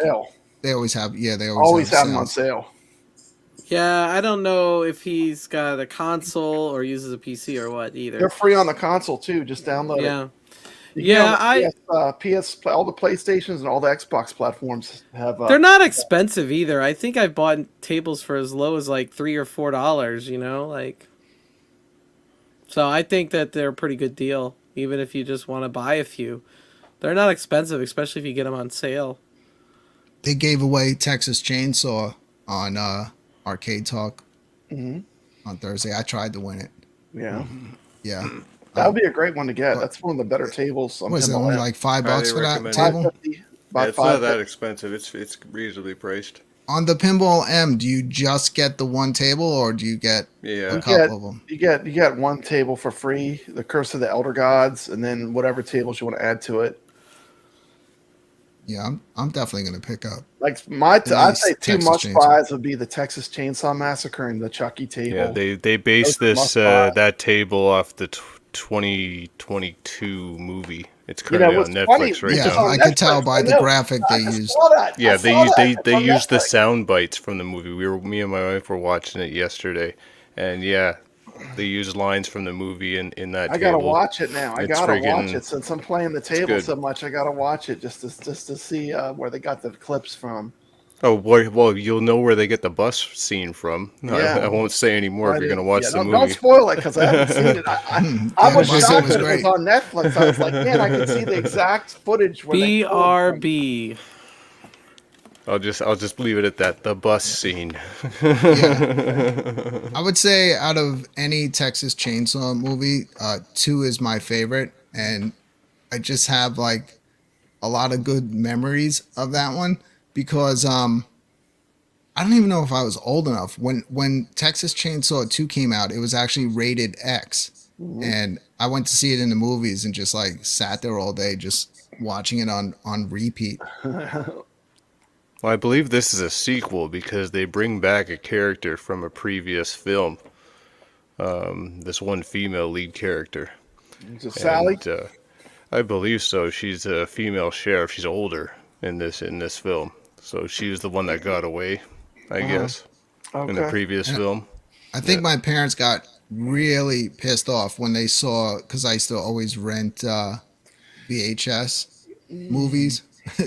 they always have. Yeah, they always have them on sale. Yeah, I don't know if he's got a console or uses a PC or what either. They're free on the console too. Just download it. PS, all the PlayStations and all the Xbox platforms have. They're not expensive either. I think I've bought tables for as low as like $3 or $4. You know, like. So I think that they're a pretty good deal, even if you just want to buy a few. They're not expensive, especially if you get them on sale. They gave away Texas Chainsaw on Arcade Talk on Thursday. I tried to win it. Yeah. Yeah. That would be a great one to get. That's one of the better tables. Was it only like $5 for that table? It's not that expensive. It's reasonably priced. On the Pinball M, do you just get the one table, or do you get a couple of them? You get one table for free, the Curse of the Elder Gods, and then whatever tables you want to add to it. Yeah, I'm definitely going to pick up. Like I'd say two must-buys would be the Texas Chainsaw Massacre and the Chucky table. Yeah, they based that table off the 2022 movie. It's currently on Netflix right now. I could tell by the graphic they used. Yeah, they used the sound bites from the movie. Me and my wife were watching it yesterday, and yeah, they used lines from the movie in that table. I gotta watch it now. I gotta watch it since I'm playing the table so much. I gotta watch it just to see where they got the clips from. Oh, well, you'll know where they get the bus scene from. Yeah. I won't say any more if you're going to watch the movie. Don't spoil it, because I haven't seen it. I was shocked that it was on Netflix. I was like, man, I could see the exact footage. BRB. I'll just leave it at that. The bus scene. I would say out of any Texas Chainsaw movie, 2 is my favorite. And I just have like a lot of good memories of that one. Because I don't even know if I was old enough when Texas Chainsaw 2 came out. It was actually rated X, and I went to see it in the movies and just like sat there all day just watching it on repeat. Well, I believe this is a sequel because they bring back a character from a previous film. This one female lead character. Is it Sally? And, I believe so. She's a female sheriff. She's older in this film. So she was the one that got away, I guess, in the previous film. I think my parents got really pissed off when they saw, because I used to always rent VHS movies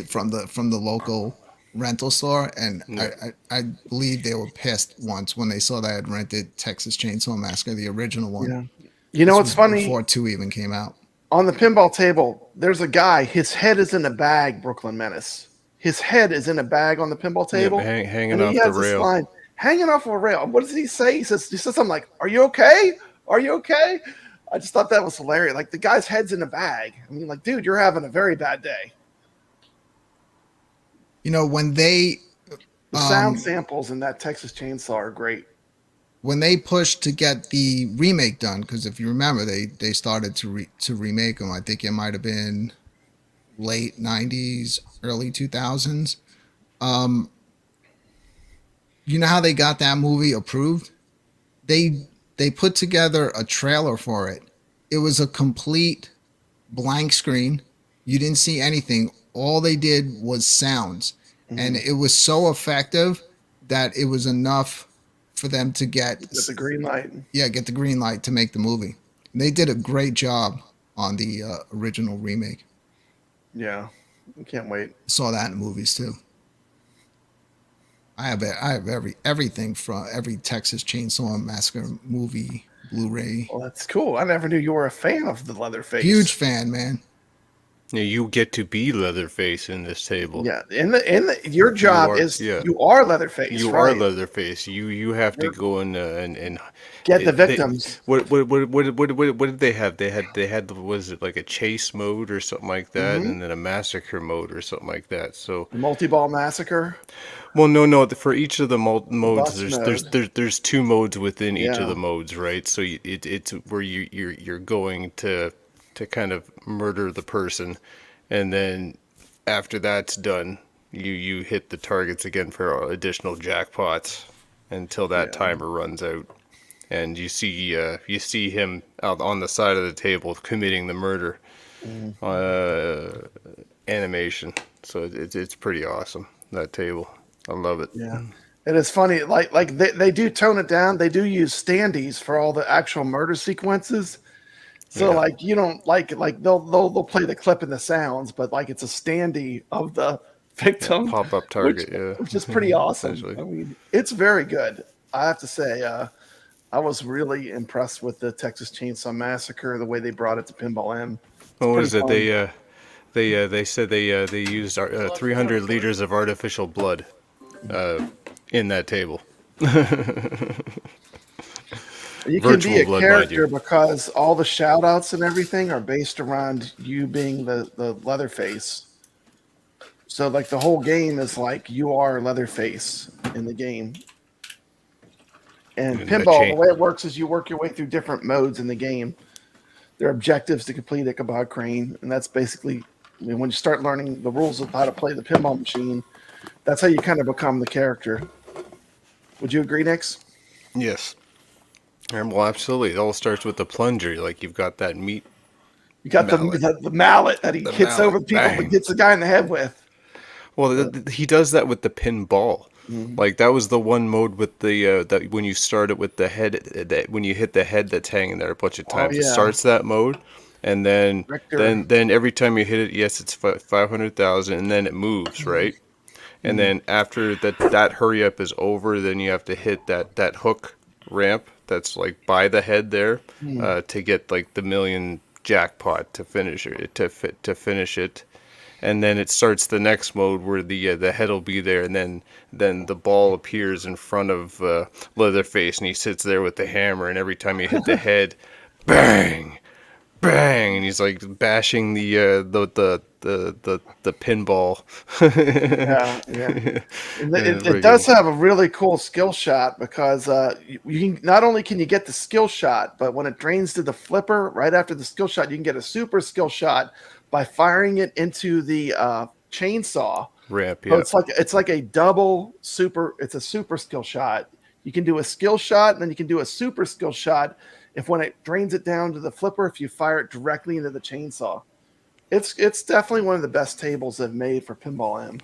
from the local rental store, and I believe they were pissed once when they saw that I had rented Texas Chainsaw Massacre, the original one. Yeah. You know what's funny? Before 2 even came out. On the pinball table, there's a guy. His head is in a bag. Brooklyn Menace. His head is in a bag on the pinball table, hanging off the rail. Hanging off a rail. What does he say? He says something like, "Are you okay? Are you okay?" I just thought that was hilarious. Like, the guy's head's in a bag. I mean, like, dude, you're having a very bad day. You know, when the sound samples in that Texas Chainsaw are great. When they pushed to get the remake done, because if you remember, they started to remake them. I think it might have been late 90s, early 2000s. You know how they got that movie approved? They put together a trailer for it. It was a complete blank screen. You didn't see anything. All they did was sounds. And it was so effective that it was enough for them to get the green light. Yeah, get the green light to make the movie. And they did a great job on the original remake. Yeah, I can't wait. Saw that in the movies too. I have everything from every Texas Chainsaw Massacre movie, Blu-ray. Well, that's cool. I never knew you were a fan of the Leatherface. Huge fan, man. You get to be Leatherface in this table. Yeah, your job you are Leatherface. You right? are Leatherface. You have to go and get the victims. What did they have? They had was it like a chase mode or something like that, and then a massacre mode or something like that. So multi-ball massacre. Well, no. For each of the modes, there's 2 modes within each of the modes, right? So it's where you're going to kind of murder the person, and then after that's done, you hit the targets again for additional jackpots until that timer runs out, and you see him out on the side of the table committing the murder animation. So it's pretty awesome, that table. I love it. Yeah. And it's funny, like they do tone it down. They do use standees for all the actual murder sequences. So like you don't like they'll play the clip and the sounds, but like it's a standee of the victim pop-up target, which is pretty awesome. I mean, it's very good. I have to say, I was really impressed with the Texas Chainsaw Massacre, the way they brought it to Pinball M. What is it? Fun. They said they used 300 liters of artificial blood in that table. You can be a character because all the shout outs and everything are based around you being the Leatherface. So like the whole game is like you are Leatherface in the game. And Pinball, the way it works is you work your way through different modes in the game. There are objectives to complete Ichabod Crane, and that's basically when you start learning the rules of how to play the pinball machine, that's how you kind of become the character. Would you agree, Nix? Yes. Well, absolutely. It all starts with the plunger. Like you've got that meat. You got the mallet that he hits over people, but gets the guy in the head with. Well, he does that with the pinball. Like that was the one mode with the that when you start it with the head, when you hit the head that's hanging there a bunch of times, it starts that mode, and then every time you hit it, yes, it's 500,000, and then it moves, right? And then after that hurry up is over, then you have to hit that hook ramp that's like by the head there to get like the million jackpot to finish it to finish it. And then it starts the next mode where the head will be there, and then the ball appears in front of Leatherface, and he sits there with the hammer, and every time you hit the head, bang, bang, and he's like bashing the pinball. It does have a really cool skill shot because you can, not only can you get the skill shot, but when it drains to the flipper right after the skill shot, you can get a super skill shot by firing it into the chainsaw ramp. So it's like a double super. It's a super skill shot. You can do a skill shot, and then you can do a super skill shot if when it drains it down to the flipper, if you fire it directly into the chainsaw. It's definitely one of the best tables they've made for Pinball M.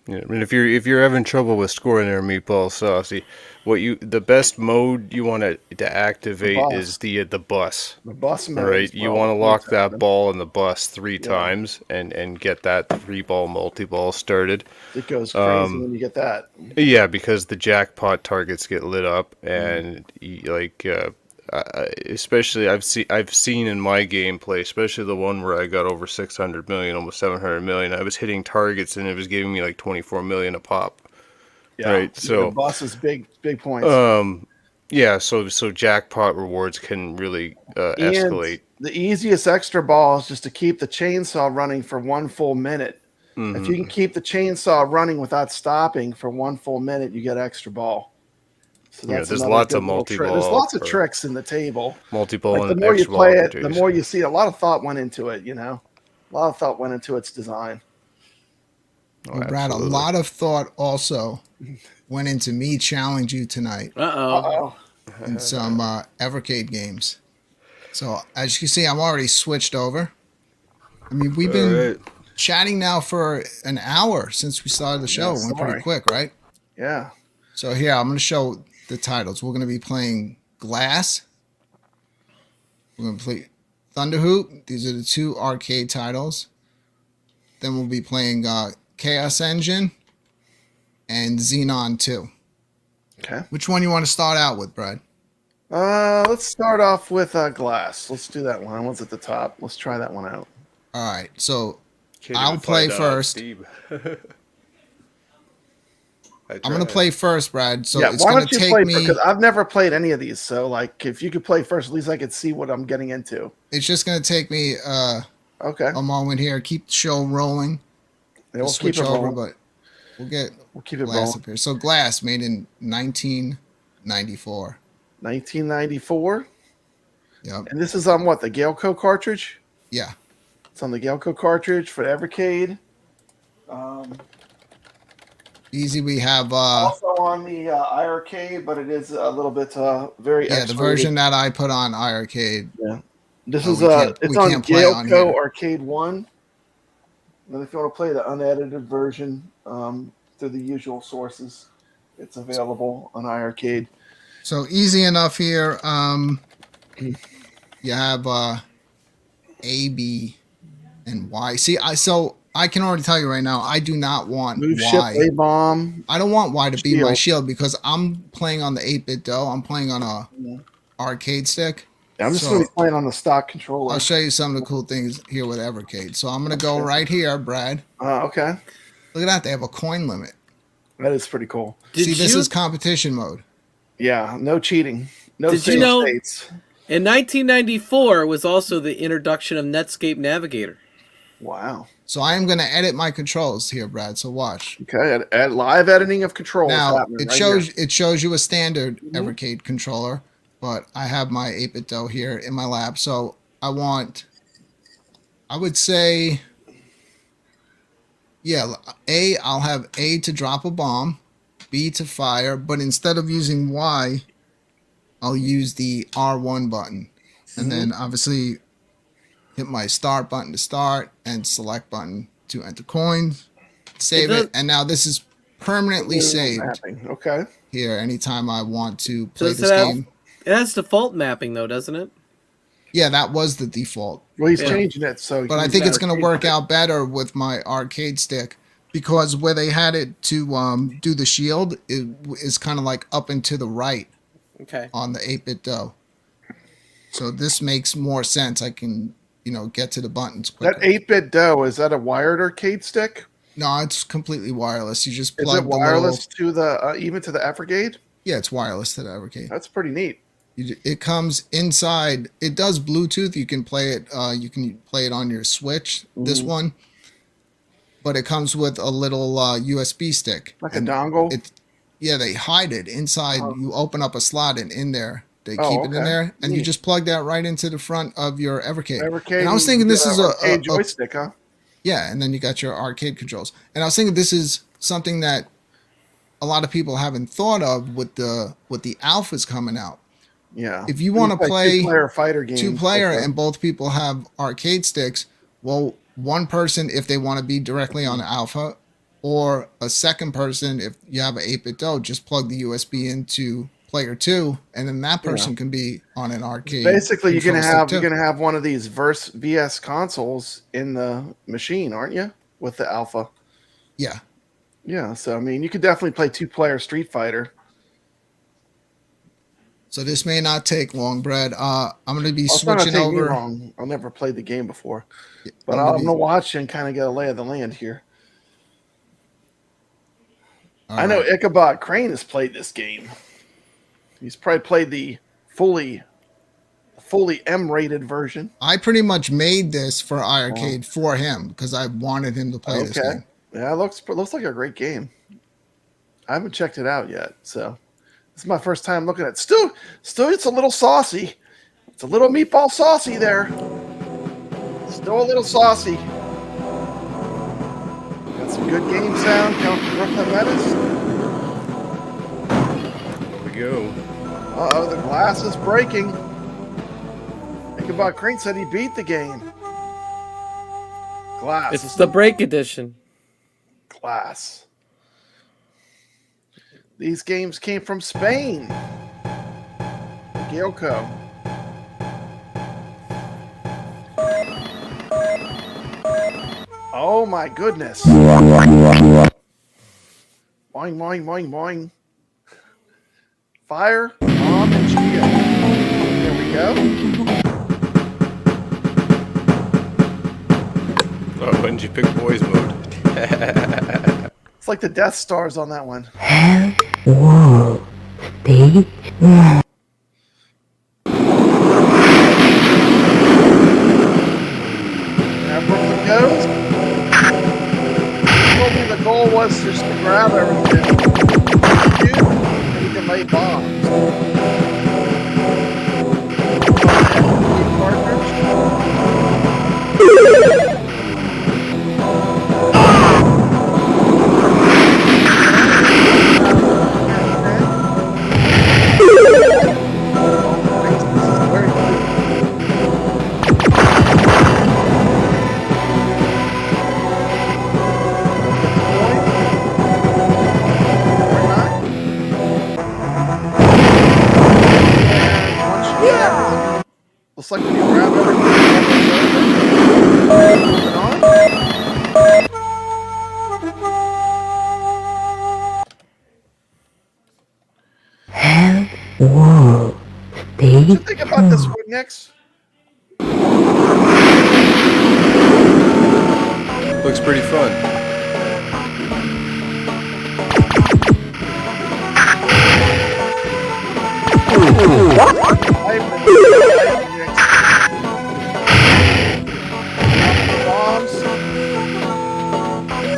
Yeah, I mean, if you're having trouble with scoring there, Meatball Saucy, the best mode you want to activate is the bus. The bus mode. Right, you want to lock that ball in the bus 3 times and get that 3-ball multi-ball started. It goes crazy when you get that. Yeah, because the jackpot targets get lit up, and especially I've seen in my gameplay, especially the one where I got over 600 million, almost 700 million. I was hitting targets and it was giving me like 24 million a pop. Yeah, right. So the boss is big points. So jackpot rewards can really escalate. The easiest extra ball is just to keep the chainsaw running for 1 full minute. If you can keep the chainsaw running without stopping for 1 full minute, you get extra ball. So there's lots of multi-ball. There's lots of tricks in the table. Multi-ball the more you play it, the more you see. A lot of thought went into it, A lot of thought went into its design. Well, Brad, a lot of thought also went into me challenge you tonight. In some EVERCADE games. So as you can see, I'm already switched over. I mean, we've been chatting now for an hour since we started the show. It went pretty quick, right? Yeah. So here, I'm going to show the titles. We're going to be playing Glass. We're going to play Thuder Hoop. These are the 2 arcade titles. Then we'll be playing Chaos Engine and Xenon 2. Okay. Which one you want to start out with, Brad? Let's start off with Glass. Let's do that one. One's at the top. Let's try that one out. All right, so I'll play first. I'm going to play first, Brad. So it's going to take me... Because I've never played any of these. So, like, if you could play first, at least I could see what I'm getting into. It's just going to take me a moment here. Keep the show rolling. Yeah, we'll switch over, but we'll keep it rolling. Up here. So Glass made in 1994. 1994? Yep. And this is on what, the Gaelco cartridge? Yeah. It's on the Gaelco cartridge for EVERCADE. Easy, we have... also on the iiRcade, but it is a little bit very the version that I put on iiRcade. Yeah. This is it's on Gaelco Arcade One. And if you want to play the unedited version through the usual sources, it's available on iiRcade. So easy enough here. You have A, B, and Y. See, I can already tell you right now, I do not want Move Y. Ship, lay bomb. I don't want Y to be my shield because I'm playing on the 8-bit dough. I'm playing on a arcade stick. Yeah, I'm just going to be playing on the stock controller. I'll show you some of the cool things here with EVERCADE. So I'm going to go right here, Brad. Okay. Look at that. They have a coin limit. That is pretty cool. This is competition mode. Yeah, no cheating. No Did you know states. In 1994 was also the introduction of Netscape Navigator. Wow. So I am going to edit my controls here, Brad. So watch. Okay, add live editing of controls. Now it shows you a standard EVERCADE controller, but I have my 8-bit dough here in my lap. So I would say, I'll have A to drop a bomb, B to fire, but instead of using Y, I'll use the R1 button, and then obviously hit my start button to start and select button to enter coins, save it, and now this is permanently saved. Okay. Here, anytime I want to play this game. It has default mapping though, doesn't it? Yeah, that was the default. Well, he's changing it, so. But I think it's going to work out better with my arcade stick because where they had it to do the shield is kind of like up and to the right. Okay. On the 8-bit dough. So this makes more sense. I can, get to the buttons quicker. That 8-bit dough, is that a wired arcade stick? No, it's completely wireless. You just plug Is it wireless to the even to the EVERCADE? Yeah, it's wireless to the EVERCADE. That's pretty neat. It comes inside. It does Bluetooth. You can play it. You can play it on your Switch. This one, but it comes with a little USB stick, like a dongle. They hide it inside. You open up a slot and in there they keep it in there, and you just plug that right into the front of your EVERCADE. And I was thinking this is a joystick, huh? Yeah, and then you got your arcade controls. And I was thinking this is something that a lot of people haven't thought of with the alphas coming out. Yeah. If you want to play two-player fighter games, two-player, and both people have arcade sticks, well, one person if they want to be directly on the alpha, or a second person if you have an 8-bit dough, just plug the USB into player 2, and then that person can be on an arcade. Basically, you're gonna have one of these VS consoles in the machine, aren't you? With the alpha. Yeah. Yeah. So I mean, you could definitely play 2-player Street Fighter. So this may not take long, Brad. I'm going to be switching over. I've never played the game before, but I'm going to watch and kind of get a lay of the land here. I know Ichabod Crane has played this game. He's probably played the fully M-rated version. I pretty much made this for iiRcade for him because I wanted him to play this game. Yeah, it looks like a great game. I haven't checked it out yet, so this is my first time looking at it. Still, it's a little saucy. It's a little meatball saucy there. Still a little saucy. Got some good game sound coming from Brooklyn Menace. Here we go. Uh-oh, the glass is breaking. Ichabod Crane said he beat the game. Glass. It's the break edition. Glass. These games came from Spain. Gaelco. Oh my goodness. Boing, boing, boing, boing. Fire, bomb, and shield. There we go. Oh, when did you pick boys mode? It's like the Death Stars on that one. Whoa. They There Brooklyn goes. He told me the goal was just to grab everything. And he can lay bombs. Looks like when you grab everything, whoa. They what do you think about this one, Nix? Looks pretty fun. Bombs.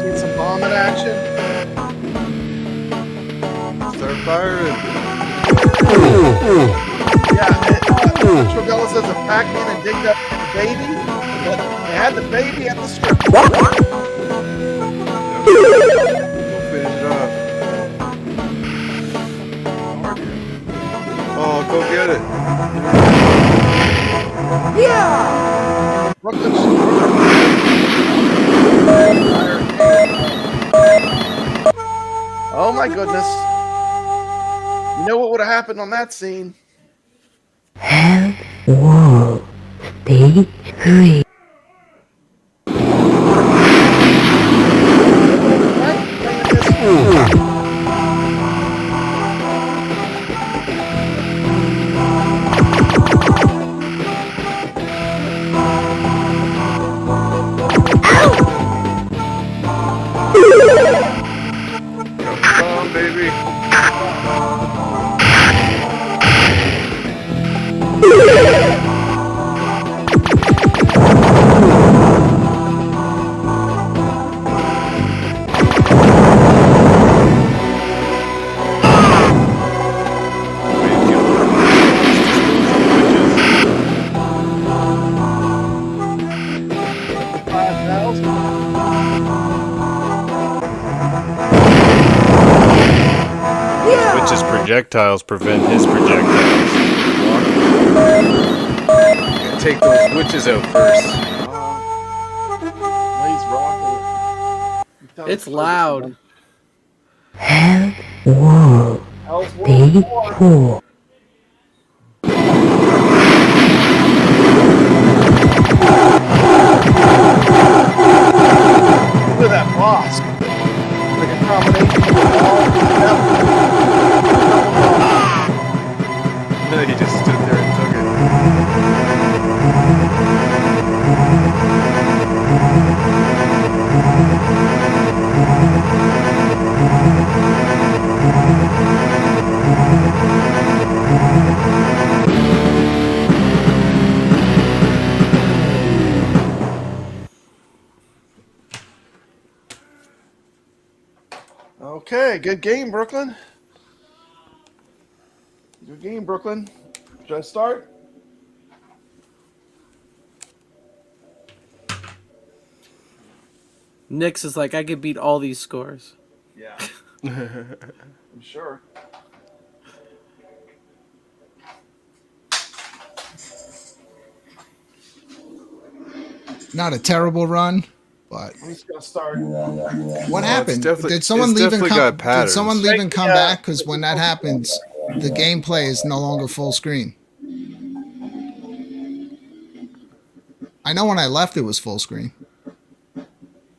Seen some bombing action. Start firing. Yeah, Trogella says a Pac-Man and digged up the baby, but they had the baby at the strip. Go finish it off. Oh, go get it. Yeah! Brooklyn's oh my goodness. You know what would have happened on that scene? whoa. They free. Come on, baby. Switch's projectiles prevent his projectiles. Gotta take those witches out first. He's rocking it. It's loud. Whoa. Hell's They World War. cool. Look at that boss. Like a combination of all the devil. He just stood there and took it. Okay, good game, Brooklyn. Good game, Brooklyn. Should I start? Nix is like, I could beat all these scores. Yeah. I'm sure. Not a terrible run, but I'm just gonna start. what happened? Did someone leave and come? Did someone leave and come back? Because when that happens, the gameplay is no longer full screen. I know when I left, it was full screen.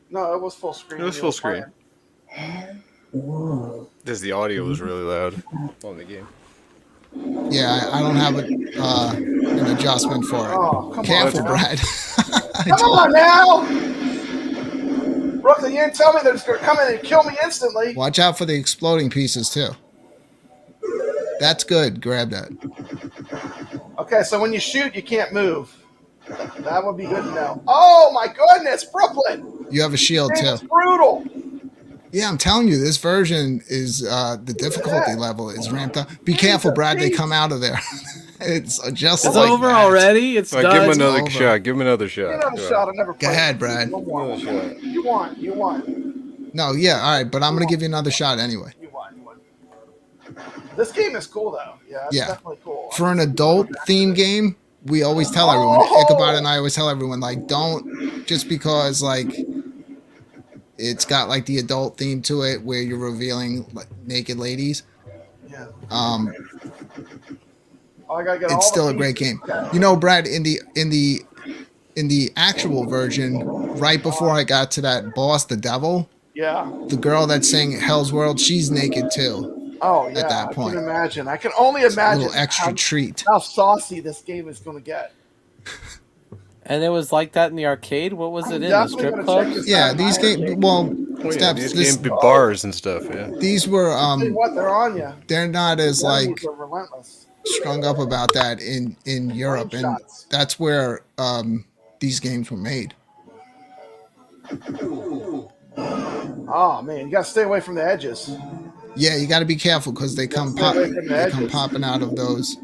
No, it was full screen. It was full screen. Because the audio was really loud on the game. Yeah, I don't have an adjustment for it. Oh, come Careful, on, Brad. Come on now! Brooklyn, you didn't tell me they're just going to come in and kill me instantly. Watch out for the exploding pieces, too. That's good. Grab that. Okay, so when you shoot, you can't move. That would be good to know. Oh, my goodness, Brooklyn. You have a shield, too. It's brutal. Yeah, I'm telling you, this version is the difficulty level is ramped up. Be careful, Brad. They come out of there. It's just it's like over that. already. It's done. Give him another shot. Give him another shot. Another shot. I never played. Go ahead, Brad. You won. No, yeah, all right, but I'm going to give you another shot anyway. You won. This game is cool, though. Yeah, it's definitely cool. For an adult theme game, we always tell everyone, Ichabod and I always tell everyone, like, don't, just because, like, it's got, like, the adult theme to it where you're revealing like, naked ladies. Yeah. It's still a great game. You know, Brad, in the actual version, right before I got to that boss, the devil, the girl that sang Hell's World, she's naked too. Oh yeah, at that point. I can imagine. I can only imagine a little extra treat. How saucy this game is going to get. And it was like that in the arcade. What was it in the strip club? Yeah, these games. Well, these games be bars and stuff. Yeah, these were. What they're on you. They're not as like relentless. Strung up about that in Europe, and that's where these games were made. Oh man, you got to stay away from the edges. Yeah, you got to be careful because they come popping out of those.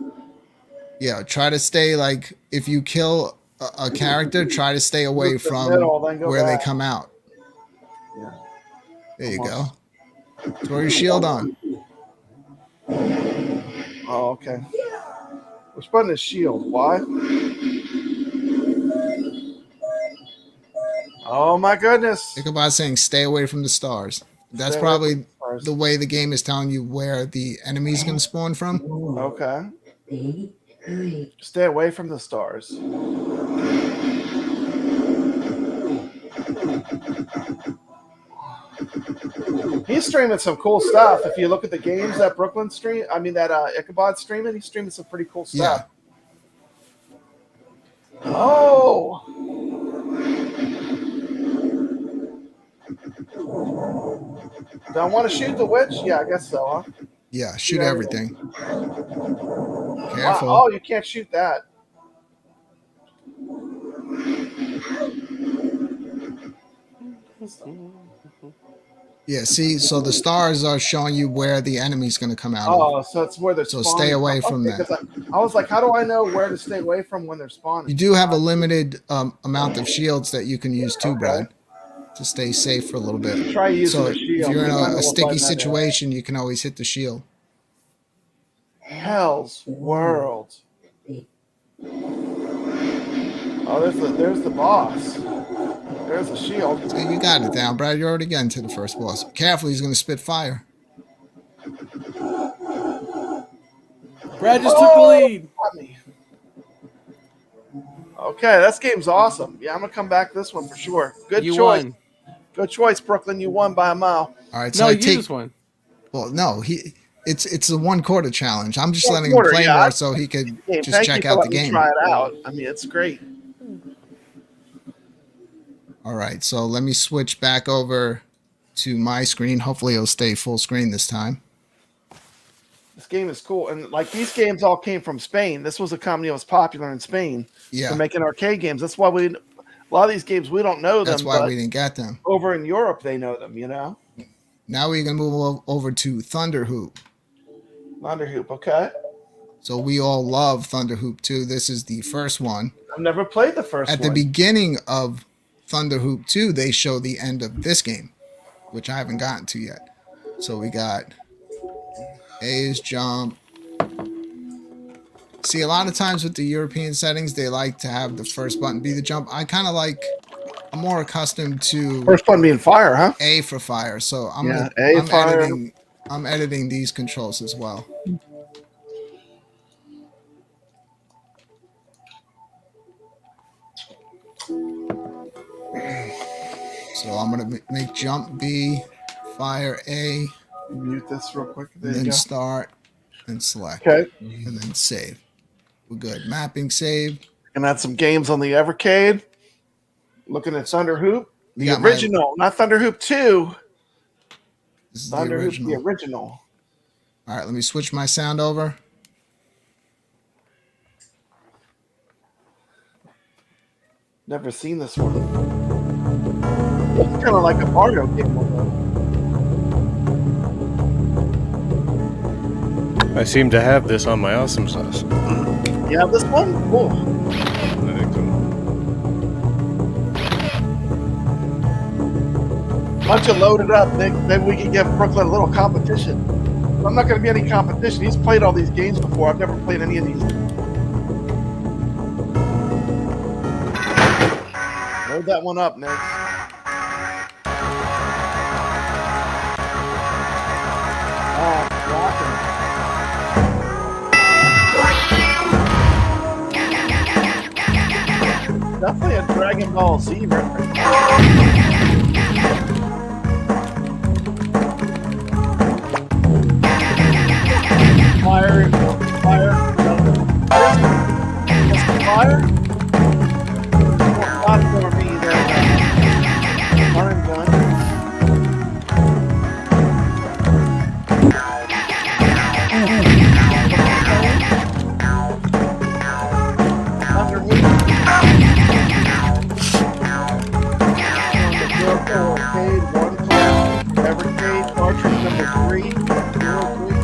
Yeah, try to stay like if you kill a character, try to stay away from where they come out. Yeah. There you go. Throw your shield on. Oh, okay. Which button is shield? Why? Oh my goodness. Ichabod's saying stay away from the stars. That's probably the way the game is telling you where the enemy's going to spawn from. Okay. Stay away from the stars. He's streaming some cool stuff. If you look at the games that Brooklyn stream, that Ichabod's streaming, he's streaming some pretty cool stuff. Yeah. Oh! Do I want to shoot the witch? Yeah, I guess so, huh? Yeah, shoot everything. Careful. Wow. Oh, you can't shoot that. Yeah, see, so the stars are showing you where the enemy's going to come out. Oh, so it's where they're spawning. So stay away from that. I was like, how do I know where to stay away from when they're spawning? You do have a limited amount of shields that you can use too, Brad, to stay safe for a little bit. Try using so the shield. If you're in a sticky situation, you can always hit the shield. Hell's World. Oh, there's the boss. There's the shield. So you got it down, Brad. You're already getting to the first boss. Careful, he's going to spit fire. Brad just took the lead. Okay, this game's awesome. Yeah, I'm going to come back to this one for sure. Good choice. Won. Good choice, Brooklyn. You won by a mile. All right, so you just won. Well, no, it's a 1 quarter challenge. I'm just letting him play more so he could just check out the game. Try it out. It's great. All right, so let me switch back over to my screen. Hopefully it'll stay full screen this time. This game is cool. And like these games all came from Spain. This was a company that was popular in Spain for making arcade games. That's why a lot of these games, we don't know them. That's why we didn't get them. Over in Europe, they know them, Now we're going to move over to Thuder Hoop. Thuder Hoop, okay. So we all love Thuder Hoop too. This is the first one. I've never played the first one. At the beginning of Thuder Hoop 2, they show the end of this game, which I haven't gotten to yet. So we got A is jump. See, a lot of times with the European settings, they like to have the first button be the jump. I'm more accustomed to first button being fire, huh? A for fire. So I'm editing these controls as well. So I'm going to make jump B, fire A. Mute this real quick. And then start and select. Okay. And then save. We're good. Mapping save. And add some games on the EVERCADE. Looking at Thuder Hoop. The original, not Thuder Hoop 2. This is Thuder the Hoop, original. the original. All right, let me switch my sound over. Never seen this one. It's kind of like a Mario game. I seem to have this on my awesome sauce. You have this one? Cool. I think so. Why don't you load it up? Maybe we can give Brooklyn a little competition. I'm not going to be any competition. He's played all these games before. I've never played any of these. Load that one up, Nick. Definitely a Dragon Ball Z reference. Fire. Fire. Not for me there. Arm gun. Underneath. Rcade One Quarter EVERCADE cartridge number 3.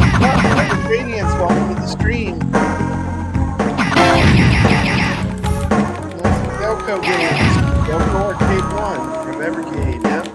EVERCADians, welcome to the stream. Gaelco games. Gaelco Rcade 1 from EVERCADE, yep.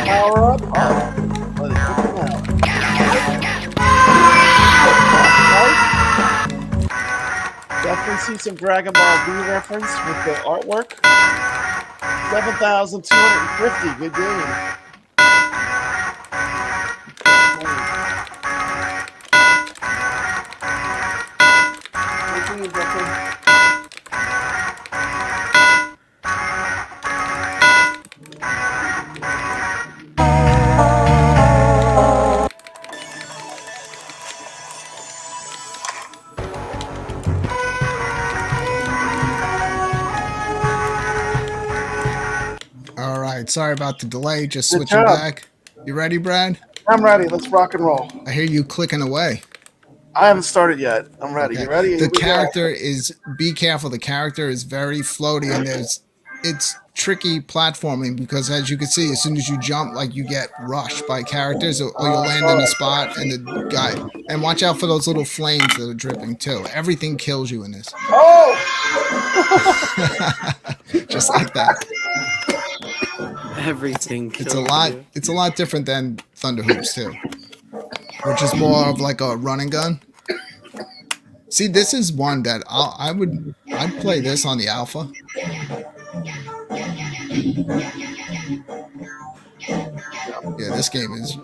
Power up. Oh, let it come out. Right. Definitely see some Dragon Ball Z reference with the artwork. 7,250. Good game. Good game, Brooklyn. All right, sorry about the delay. Just Good switching job. back. You ready, Brad? I'm ready. Let's rock and roll. I hear you clicking away. I haven't started yet. I'm ready. Okay. You ready? The Here we go. character is, be careful, the character is very floaty, and it's tricky platforming because, as you can see, as soon as you jump, like, you get rushed by characters, or you'll land in a spot and the guy, and watch out for those little flames that are dripping too. Everything kills you in this. Oh! Just like that. Everything. It's a lot different than Thuder Hoops too, which is more of like a run and gun. See, this is one that I'd play this on the alpha. Yeah, this game is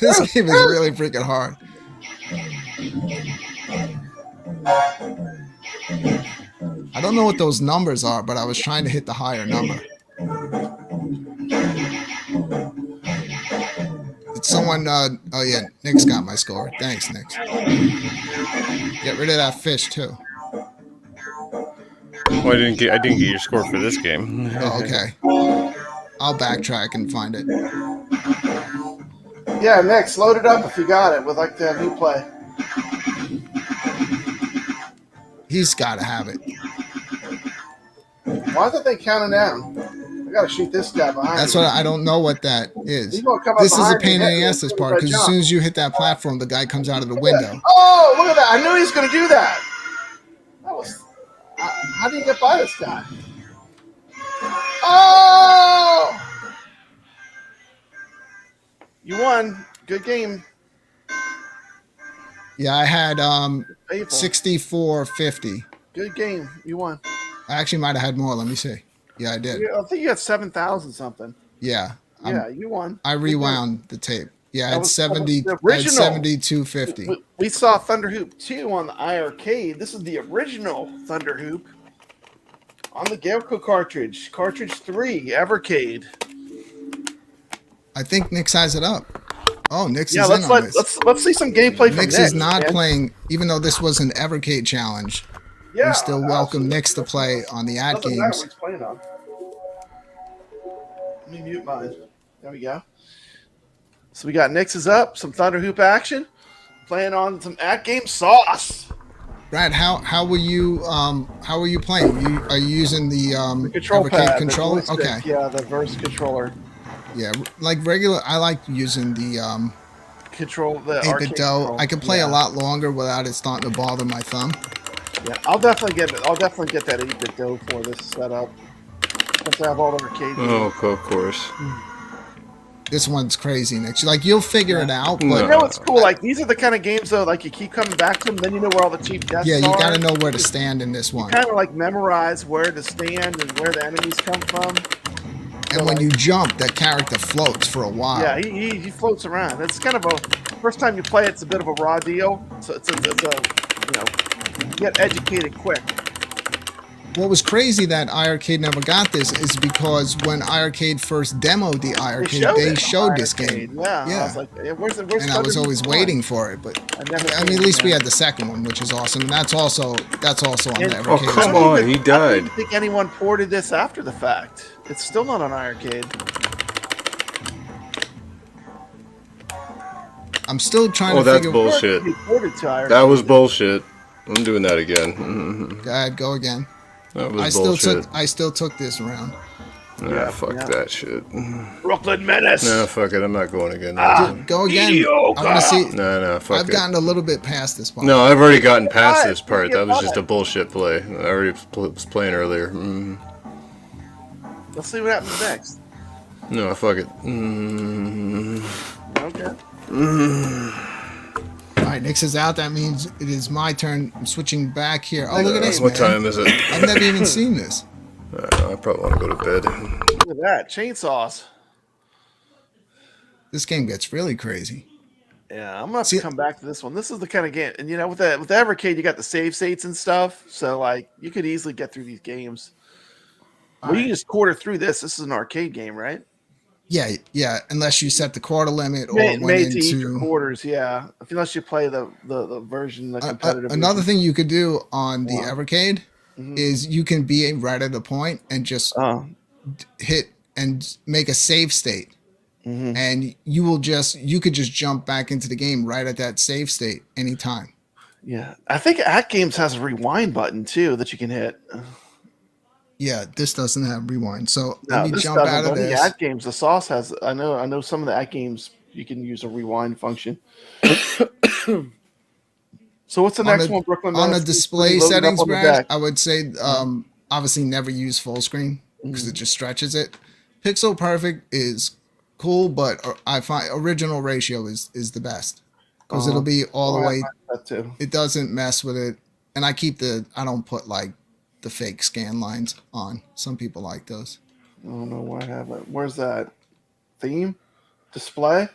this game is really freaking hard. I don't know what those numbers are, but I was trying to hit the higher number. Did someone oh yeah, Nick's got my score. Thanks, Nick. Get rid of that fish too. Well, I didn't get your score for this game. Oh, okay. I'll backtrack and find it. Yeah, Nick, load it up if you got it. We'd like to have you play. He's got to have it. Why isn't they counting down? I gotta shoot this guy behind. That's what I don't know what that is. He's gonna come up This is a behind pain me, in the hit ass. me, This part, because as soon as you hit that platform, the guy comes out of the window. Oh, look at that! I knew he was gonna do that. That was. How do you get by this guy? Oh! You won. Good game. Yeah, I had 64.50. Good game. You won. I actually might have had more. Let me see. Yeah, I did. I think you had 7,000 something. Yeah. Yeah, you won. I rewound the tape. Yeah, I had the 72.50. We saw Thuder Hoop 2 on the iArcade. This is the original Thuder Hoop on the Gaelco cartridge. Cartridge 3, Evercade. I think Nick has it up. Oh, Nick's is let's in on this. Let's see some gameplay from Nick. Nick's is not playing, even though this was an Evercade challenge. Yeah, we still welcome Nick's to play on the AtGames. Let me mute mine. There we go. So we got Nick's is up, some Thuder Hoop action, playing on some AtGames sauce. Brad, how were you playing? Are you using the control Evercade pad, controller? the Okay. Yeah, the Verse controller. Yeah, like regular. I like using the control the 8-bit dough. I can play a lot longer without it starting to bother my thumb. Yeah, I'll definitely get that 8-bit dough for this setup. Once I have all the arcade. Oh, of course. This one's crazy, Nick. Like you'll figure it out. But you know what's cool? Like these are the kind of games though. Like you keep coming back to them, then you know where all the cheap deaths are. Yeah, you got to know where to stand in this one. You kind of like memorize where to stand and where the enemies come from. And when you jump, that character floats for a while. Yeah, he floats around. It's kind of a first time you play. It's a bit of a raw deal. So it's a get educated quick. What was crazy that iArcade never got this is because when iArcade first demoed the iArcade, they showed this game. Yeah. I was like, where's and I was always waiting for it, but I mean, at least we had the second one, which is awesome. And that's also on the Evercade. Oh, come on, he died. I don't think anyone ported this after the fact. It's still not on iArcade. I'm still trying to figure. Oh, that's bullshit. That was bullshit. I'm doing that again. Go ahead, go again. That was bullshit. I still took this round. Fuck that shit. Brooklyn Menace. No, fuck it. I'm not going again. Go again. I want to see. No, fuck I've gotten a little bit past this part. No, I've already gotten past this part. That was just a bullshit play. I already was playing earlier. Let's see what happens next. No, fuck it. Okay. All right, Nick's is out. That means it is my turn. I'm switching back here. Oh, look at this, What time is it? I've never even seen this. I probably want to go to bed. Look at that. Chainsaws. This game gets really crazy. Yeah, I'm gonna have to come back to this one. This is the kind of game, and with the Evercade, you got the save states and stuff, so like you could easily get through these games. Well, you can just quarter through this. This is an arcade game, right? Yeah. Unless you set the quarter limit or made went to each into quarters. Yeah, unless you play the version, the competitive. Another thing you could do on the Evercade is you can be right at a point and just hit and make a save state. And you could just jump back into the game right at that save state anytime. Yeah, I think AtGames has a rewind button too that you can hit. Yeah, this doesn't have rewind. So let me jump out of this. AtGames, the sauce has. I know some of the AtGames you can use a rewind function. So what's the next one, Brooklyn? On the display settings, Brad, I would say obviously never use full screen because it just stretches it. Pixel perfect is cool, but I find original ratio is the best because it'll be all the way. It doesn't mess with it, and I don't put like the fake scan lines on. Some people like those. I don't know why I have it. Where's that theme display?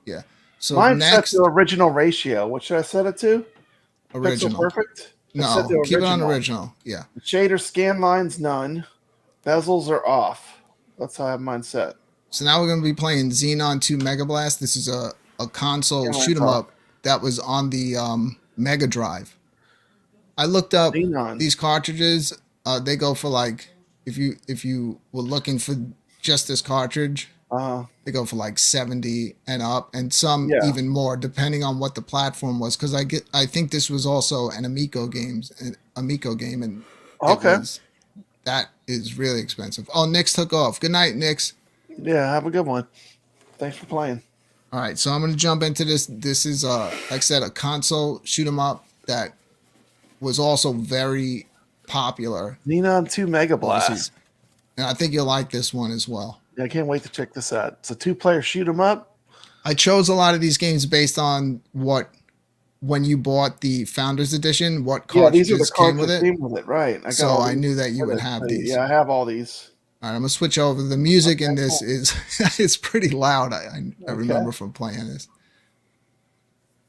Yeah. So mine's set to original ratio. What should I set it to? Original. Pixel perfect? No, keep it on original. Yeah. Shader scan lines none. Bezels are off. That's how I have mine set. So now we're going to be playing Xenon 2 Mega Blast. This is a console shoot 'em up that was on the Mega Drive. I looked up these cartridges. They go for like if you were looking for just this cartridge, they go for like 70 and up, and some even more depending on what the platform was. Because I think this was also an Amico game, and that is really expensive. Oh, Nick's took off. Good night, Nick's. Yeah, have a good one. Thanks for playing. All right, so I'm gonna jump into this. This is like I said, a console shoot 'em up that was also very popular. Xenon 2 Mega Blast. And I think you'll like this one as well. Yeah, I can't wait to check this out. It's a 2-player shoot 'em up. I chose a lot of these games based on when you bought the Founders Edition, what cartridges these are the came with that it. came with it, right? I knew that you would have these. Yeah, I have all these. All right, I'm gonna switch over. The music in this is it's pretty loud. I remember from playing this.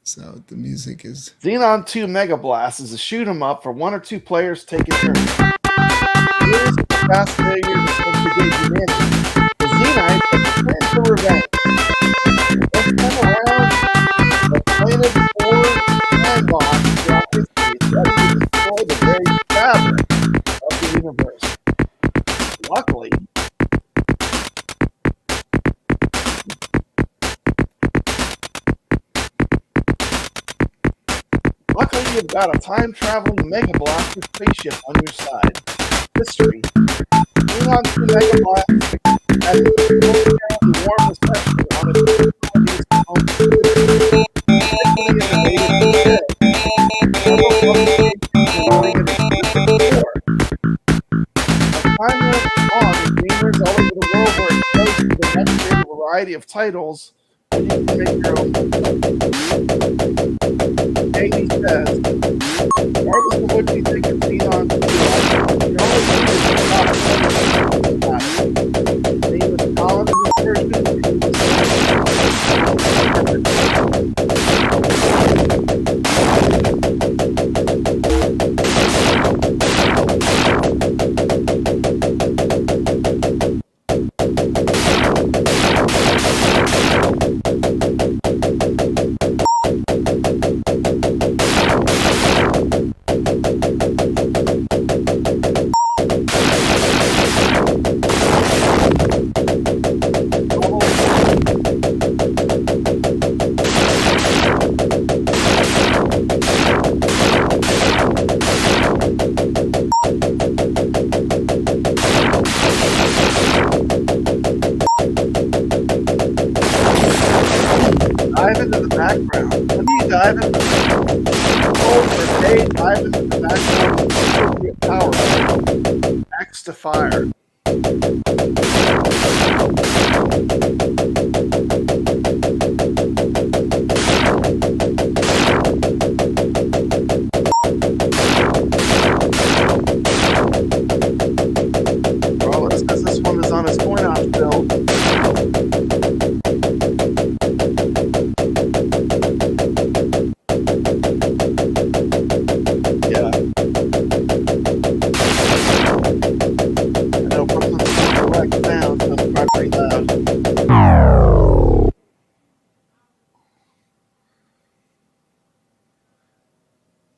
So the music is Xenon 2 Mega Blast is a shoot 'em up for 1 or 2 players taking turns. Here's the fast failure that brigade humanity. The Xenites have planned for revenge. This time around, the planet 4 time bomb throughout history is ready to destroy the very fabric of the universe. Luckily, you've got a time-traveling Mega Blaster spaceship on your side. History. Xenon 2 Mega Blast has a warm reception on its capabilities to home time went on, gamers all over the world were exposed to the next variety of titles. You can make your own. Katie says, regardless of what you think of Xenon 2, you always need to stop. Name is Colin in this version. Dive into the background. When do you dive into the dive into the background power X to fire. Well, it says this one is on his coin-off build.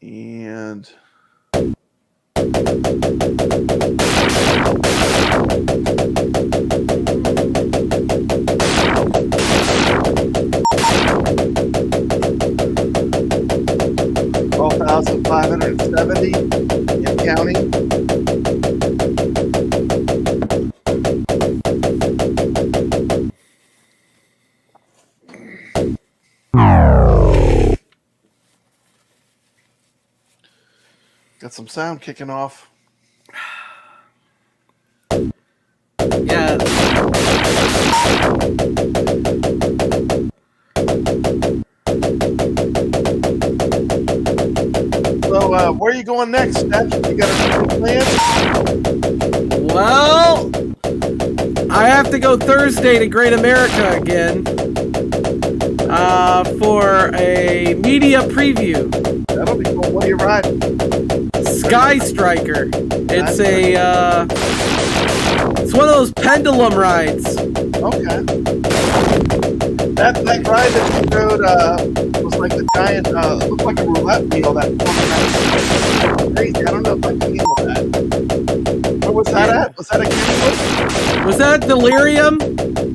And $12,570 and counting. Got some sound kicking off. Yeah. So, where are you going next, Steph? You got a plan? Well, I have to go Thursday to Great America again for a media preview. That'll be cool. What are you riding? Sky Striker. It's it's one of those pendulum rides. Okay. That ride that you rode was like a giant, it looked like a roulette wheel. That crazy. I don't know if I can handle that. Where was that at? Was that a Kennywood? Was that Delirium?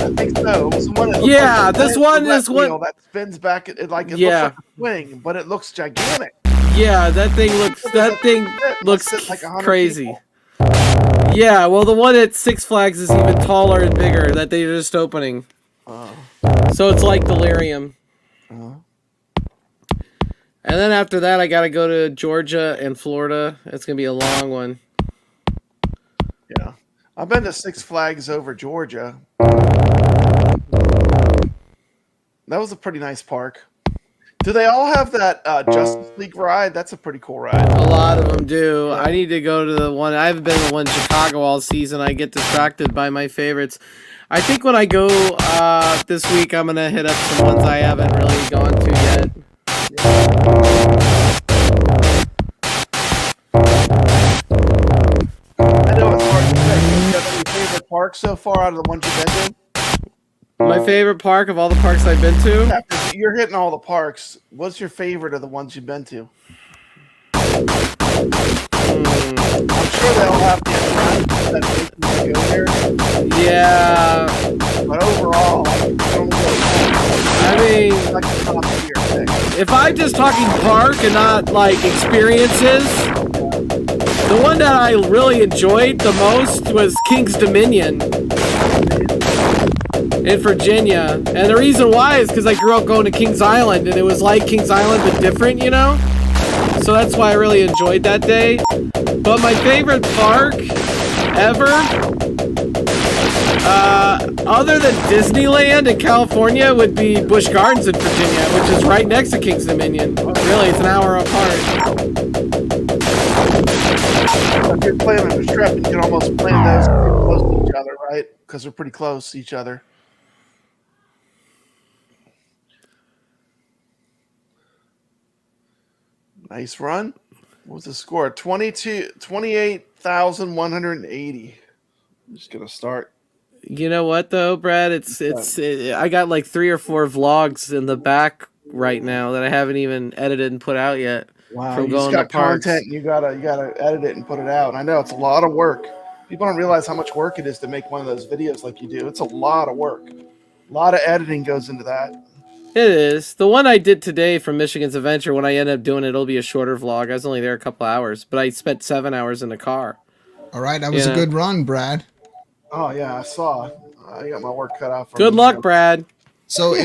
I think so. It was one that yeah, like this one is one that spins back. It looks like a swing, but it looks gigantic. Yeah, that thing looks like crazy. People. Yeah, well, the one at Six Flags is even taller and bigger that they're just opening. So it's like Delirium. And then after that, I gotta go to Georgia and Florida. It's gonna be a long one. Yeah, I've been to Six Flags over Georgia. That was a pretty nice park. Do they all have that Justice League ride? That's a pretty cool ride. A lot of them do. I need to go to the one. I haven't been to one in Chicago all season. I get distracted by my favorites. I think when I go this week, I'm going to hit up some ones I haven't really gone to yet. I know it's hard to say. You got any favorite parks so far out of the ones you've been to? My favorite park of all the parks I've been to? After you're hitting all the parks. What's your favorite of the ones you've been to? I'm sure they all have the attractions that make you go there. Yeah. But overall, I mean, like the top tier thing. If I'm just talking park and not like experiences, the one that I really enjoyed the most was King's Dominion in Virginia. And the reason why is because I grew up going to Kings Island, and it was like Kings Island but different, you know? So that's why I really enjoyed that day. But my favorite park ever, other than Disneyland in California, would be Busch Gardens in Virginia, which is right next to Kings Dominion. Really, it's an hour apart. If you're planning a trip, you can almost plan those pretty close to each other, right? Because they're pretty close to each other. Nice run. What was the score? 28,180. I'm just gonna start. You know what though, Brad? I got like 3 or 4 vlogs in the back right now that I haven't even edited and put out yet. Wow, from you going just got to parks. content. You gotta edit it and put it out. And I know it's a lot of work. People don't realize how much work it is to make one of those videos like you do. It's a lot of work. A lot of editing goes into that. It is. The one I did today from Michigan's Adventure, when I end up doing it, it'll be a shorter vlog. I was only there a couple hours, but I spent 7 hours in the car. All right, that was a good run, Brad. Oh yeah, I saw. I got my work cut out for me. Good luck, Brad. So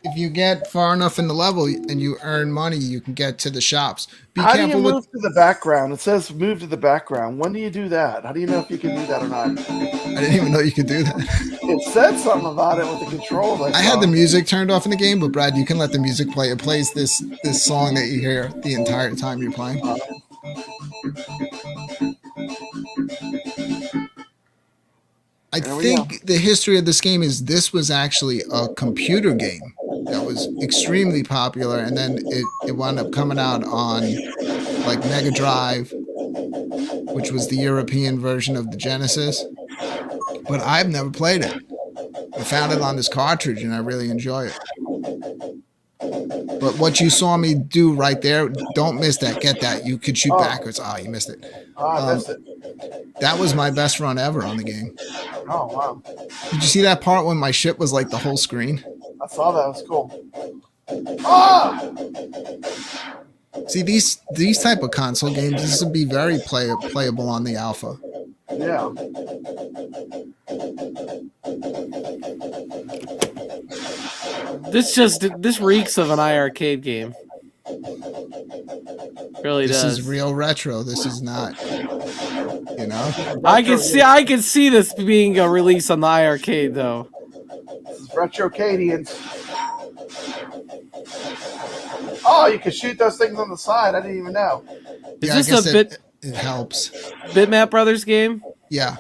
if you get far enough in the level and you earn money, you can get to the shops. How do you move to the background? It says move to the background. When do you do that? How do you know if you can do that or not? I didn't even know you could do that. It said something about it with the controls. I had the music turned off in the game, but Brad, you can let the music play. It plays this song that you hear the entire time you're playing. I think the history of this game is this was actually a computer game that was extremely popular, and then it wound up coming out on like Mega Drive, which was the European version of the Genesis. But I've never played it. I found it on this cartridge, and I really enjoy it. But what you saw me do right there, don't miss that. Get that. You could shoot backwards. Oh, you missed it. I missed it. That was my best run ever on the game. Oh, wow. Did you see that part when my ship was like the whole screen? I saw that. It was cool. Ah! See, these type of console games, this would be very playable on the alpha. Yeah. This reeks of an iArcade game. Really this does. This is real retro. This is not, you know. I can see this being a release on the iArcade though. This is RetroGamians. Oh, you can shoot those things on the side. I didn't even know. Is this it helps. Bitmap Brothers game? Yeah.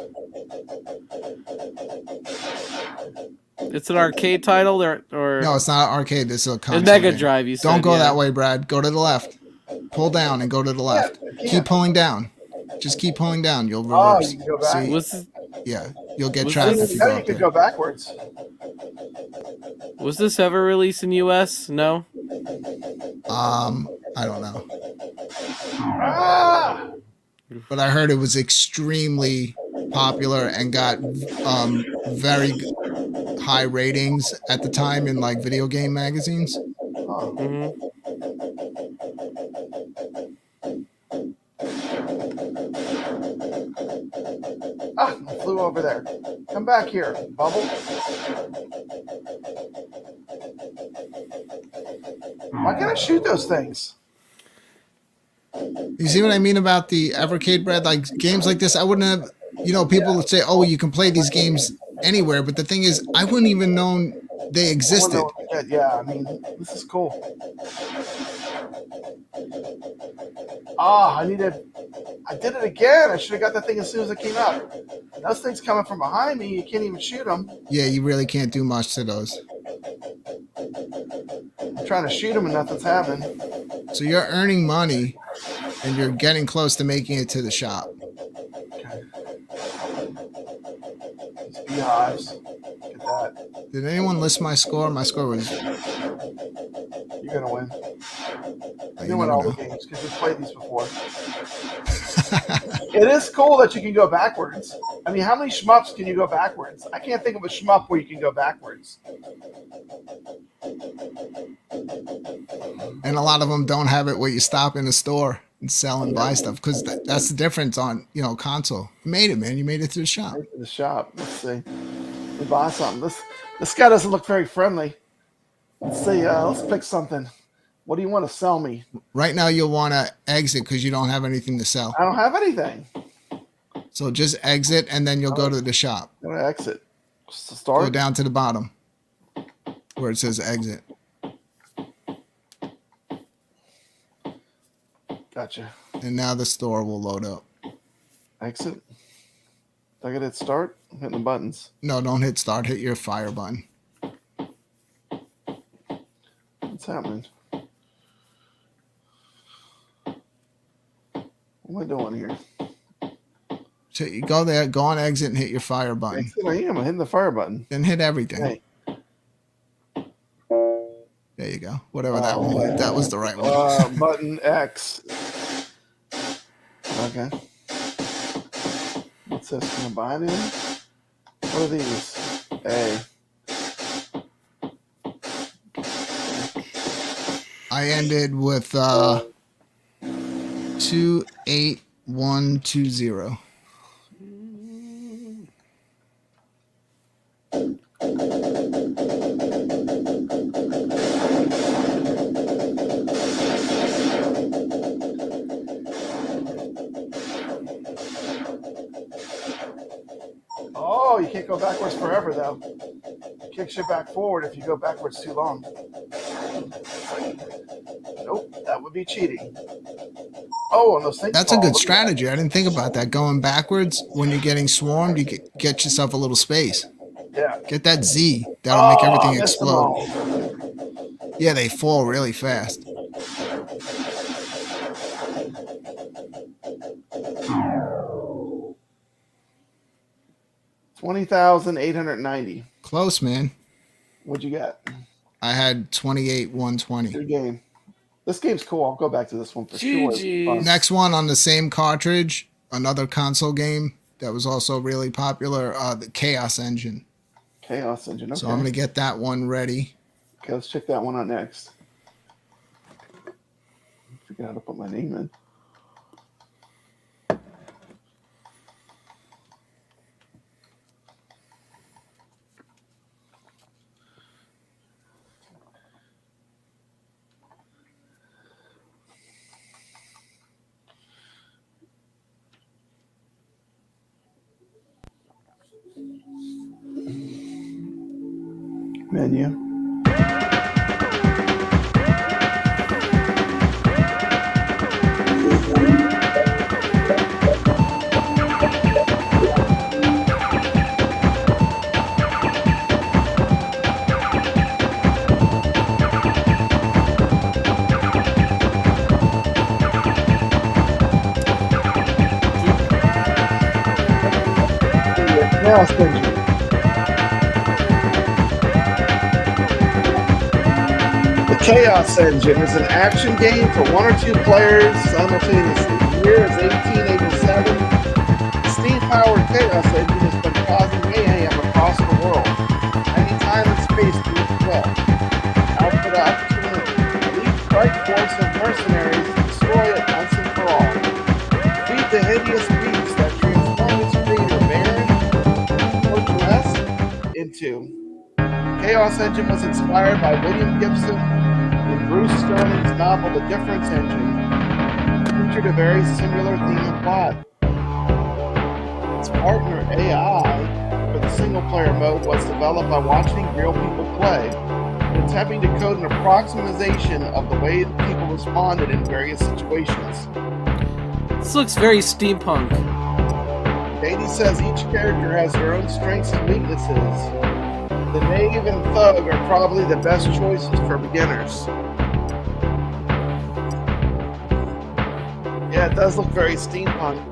It's an arcade title or no, it's not an arcade. This is a console. Mega game. Drive. You said, don't go that way, Brad. Go to the left. Pull down and go to the left. Keep pulling down. Just keep pulling down. You'll reverse. You can go back. See? Yeah, you'll get trapped if you go up there. Go backwards. Was this ever released in US? No. I don't know. Ah! But I heard it was extremely popular and got very high ratings at the time in like video game magazines. Mm-hmm. Ah, I flew over there. Come back here, Bubble. Why can't I shoot those things? You see what I mean about the EVERCADE, Brad? Like games like this, I wouldn't have, people would say, oh, you can play these games anywhere. But the thing is, I wouldn't even known They existed. Yeah, I mean, this is cool. I did it again. I should have got that thing as soon as it came out. Those things coming from behind me, you can't even shoot them. Yeah, you really can't do much to those. I'm trying to shoot them and nothing's happening. So you're earning money, and you're getting close to making it to the shop. Okay. These beehives. Look at that. Did anyone list my score? My score was... You're going to win. You win all the games because you've played these before. It is cool that you can go backwards. I mean, how many shmups can you go backwards? I can't think of a shmup where you can go backwards. And a lot of them don't have it where you stop in the store and sell and buy stuff, because that's the difference on, console. You made it, man. You made it to the shop. Right to the shop. Let's see. We buy something. This guy doesn't look very friendly. Let's see. Let's pick something. What do you want to sell me? Right now, you'll want to exit because you don't have anything to sell. I don't have anything. So just exit, and then you'll go to the shop. I'm going to exit. Start. Go down to the bottom where it says exit. Gotcha. And now the store will load up. Exit. I got to hit start. I'm hitting the buttons. No, don't hit start. Hit your fire button. What's happening? What am I doing here? So you go there, go on exit, and hit your fire button. Exit, I am. I'm hitting the fire button. Then hit everything. Hey. There you go. Whatever that one was. That was the right one. Button X. Okay. What's this? Can I buy anything? What are these? A. I ended with 28120. Oh, you can't go backwards forever, though. It kicks you back forward if you go backwards too long. Nope, that would be cheating. Oh, and those things. That's a good strategy. I didn't think about that. Going backwards when you're getting swarmed, you get yourself a little space. Yeah. Get that Z. That'll make everything explode. Yeah, they fall really fast. $20,890. Close, man. What'd you get? I had 28,120. Good game. This game's cool. I'll go back to this one for sure. Next one on the same cartridge, another console game that was also really popular, the Chaos Engine. Chaos Engine, okay. So I'm going to get that one ready. Okay, let's check that one out next. Figure out how to put my name in. Menu. Chaos Engine. Chaos Engine is an action game for one or two players simultaneously. The year is 1887. The steam-powered Chaos Engine has been causing mayhem across the world. Any time and space to its will. Output opportunity. Elite strike force of mercenaries to destroy it once and for all. Defeat the hideous beast that transforms its creator Baron Fortress into. Chaos Engine was inspired by William Gibson in Bruce Sterling's novel The Difference Engine, featured a very similar theme and plot. Its partner AI for the the single-player mode was developed by watching real people play and attempting to code an approximation of the way people responded in various situations. This looks very steampunk. Katie says each character has their own strengths and weaknesses. The knave and thug are probably the best choices for beginners. Yeah, it does look very steampunk.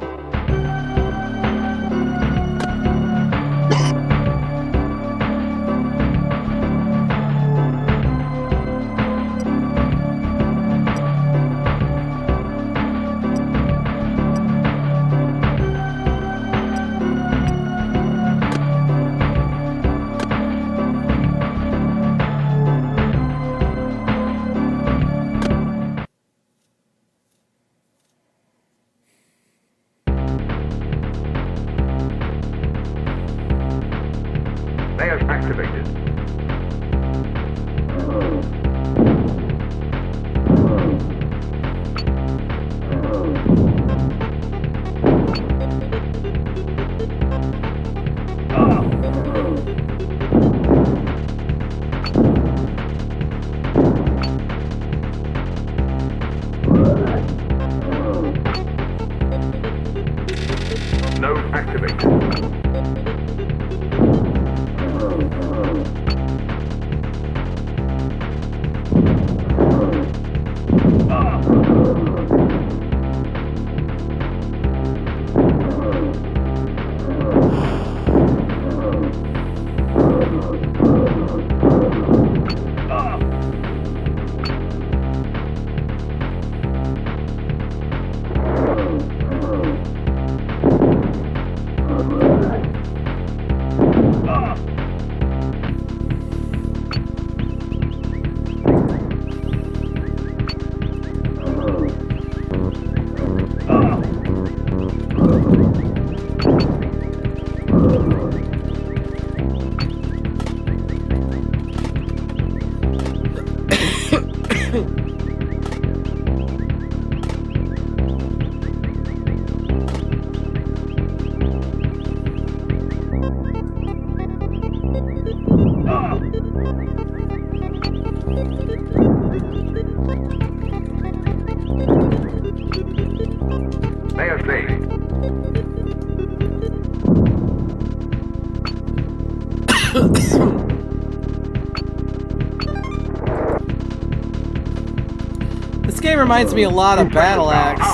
This game reminds me a lot of Battle Axe.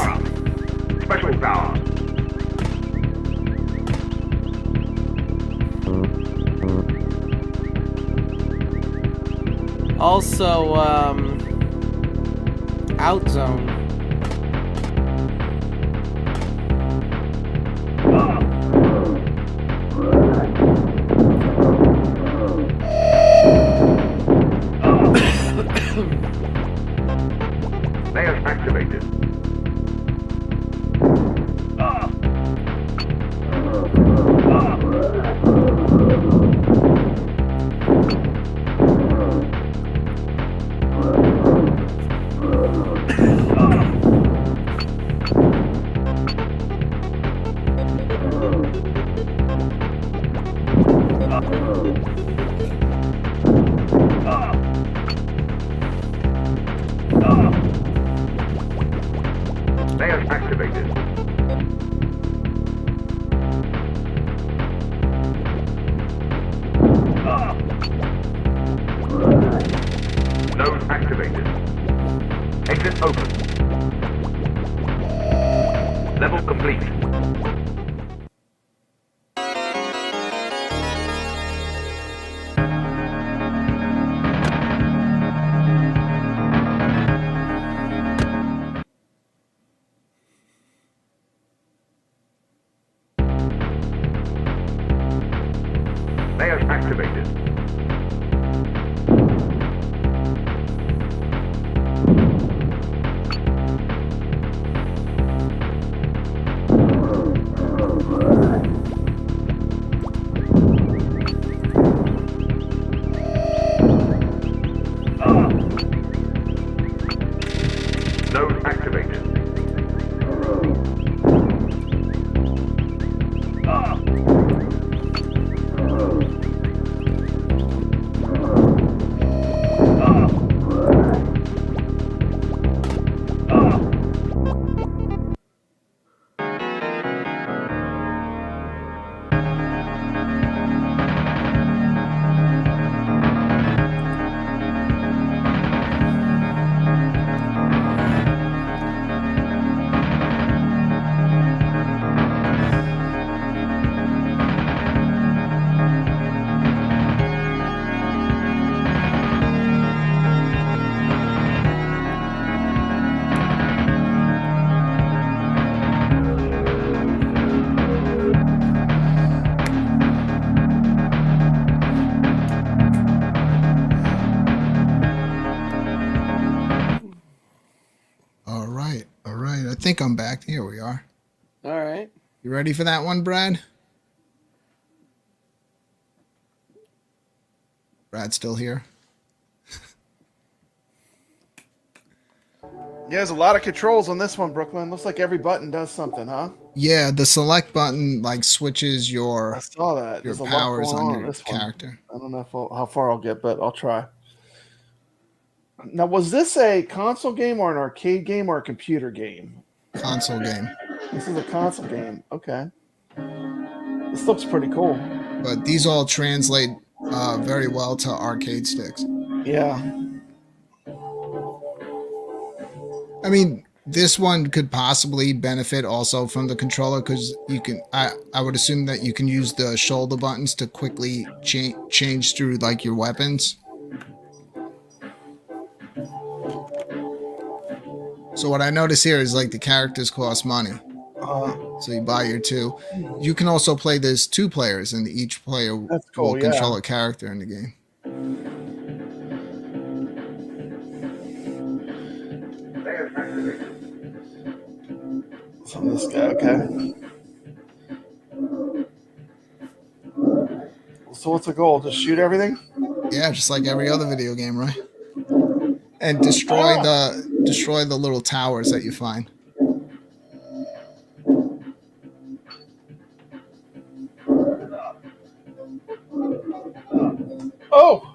Special power. Also, Outzone. Layers activated. Layers activated. Node activated. Exit open. Level complete. Layers activated. think I'm back. Here we are. All right. You ready for that one, Brad? Brad's still here. Yeah, there's a lot of controls on this one, Brooklyn. Looks like every button does something, huh? Yeah, the select button like switches your I saw that. your There's a lot powers going on on your this one. character. I don't know how far I'll get, but I'll try. Now, was this a console game or an arcade game or a computer game? Console game. This is a console game. Okay. This looks pretty cool. But these all translate very well to arcade sticks. Yeah. I mean, this one could possibly benefit also from the controller because you can. I would assume that you can use the shoulder buttons to quickly change through like your weapons. So what I notice here is like the characters cost money. So you buy your two. You can also play this 2 players, and each player will control a character in the game. So this guy, okay. So what's the goal? Just shoot everything? Yeah, just like every other video game, right? And destroy the little towers that you find. Oh!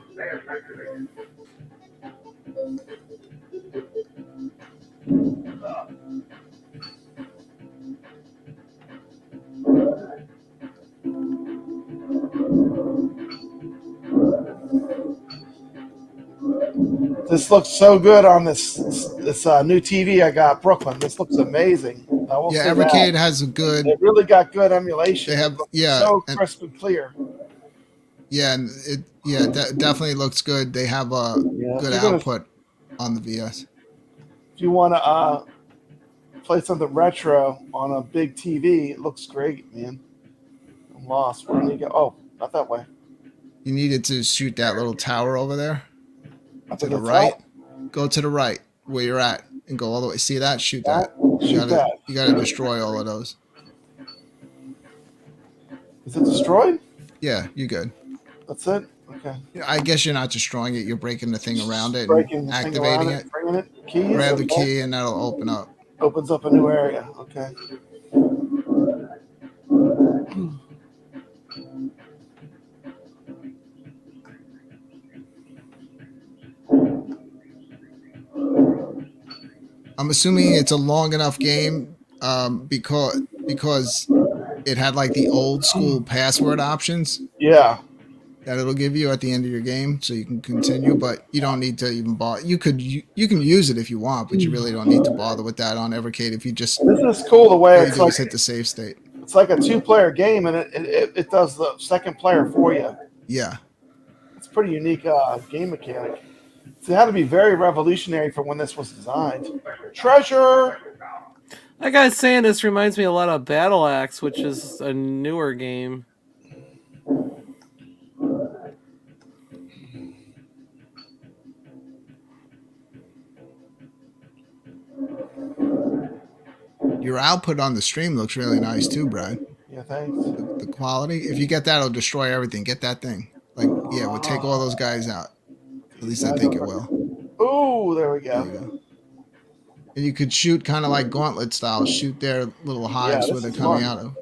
This looks so good on this new TV I got, Brooklyn. This looks amazing. Yeah, EVERCADE has a good. They really got good emulation. They have so crisp and clear. Yeah, and it definitely looks good. They have a good output on the VS. If you want to play something retro on a big TV, it looks great, man. I'm lost. Where do you go? Oh, not that way. You needed to shoot that little tower over there. To the right. Go to the right where you're at and go all the way. See that? Shoot that. You gotta destroy all of those. Is it destroyed? Yeah, you're good. That's it? Okay. I guess you're not destroying it. You're breaking the thing around it and activating it. Bringing it. Keys, grab the key and that'll open up. Opens up a new area. Okay. I'm assuming it's a long enough game because it had like the old school password options. Yeah. That it'll give you at the end of your game, so you can continue. But you don't need to even bother. You can use it if you want, but you really don't need to bother with that on EVERCADE. If you just this is cool the way it's like hit the save state. It's like a 2-player game, and it does the second player for you. Yeah. It's a pretty unique game mechanic. So it had to be very revolutionary for when this was designed. Treasure! That guy's saying this reminds me a lot of Battle Axe, which is a newer game. Your output on the stream looks really nice too, Brad. Yeah, thanks. The quality. If you get that, it'll destroy everything. Get that thing. Like, yeah, we'll take all those guys out. At least I think it will. Oh, there we go. There you go. And you could shoot kind of like gauntlet style. Shoot their little hives where they're coming out of.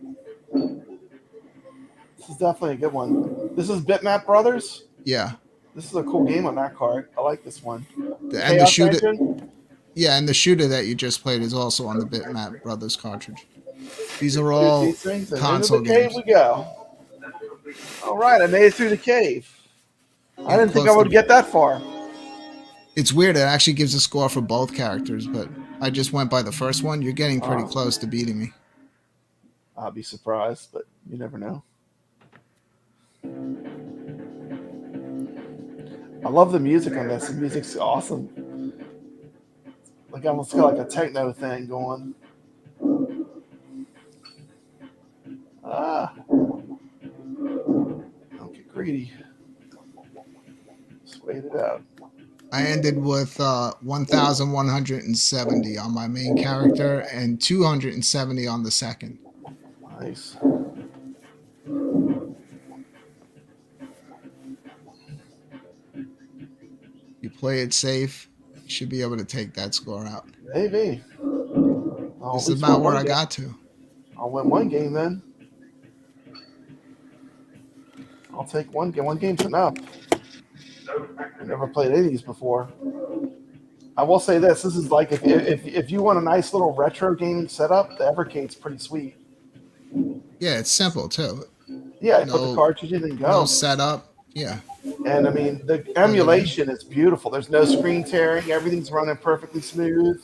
This is definitely a good one. This is Bitmap Brothers? Yeah. This is a cool game on that card. I like this one. And the shooter. Yeah, and the shooter that you just played is also on the Bitmap Brothers cartridge. These are all console games. Cave we go. All right, I made it through the cave. I didn't think I would get that far. It's weird. It actually gives a score for both characters, but I just went by the first one. You're getting pretty close to beating me. I'll be surprised, but you never know. I love the music on this. The music's awesome. Like almost got like a techno thing going. Don't get greedy. Just wait it out. I ended with 1,170 on my main character and 270 on the second. Nice. You play it safe, you should be able to take that score out. Maybe. This is about where I got to. I'll win one game then. I'll take one game. One game's enough. I've never played any of these before. I will say this. This is like if you want a nice little retro gaming setup, the EVERCADE's pretty sweet. Yeah, it's simple too. Yeah, you put the cartridge in and go. No setup. Yeah. And I mean, the emulation is beautiful. There's no screen tearing. Everything's running perfectly smooth.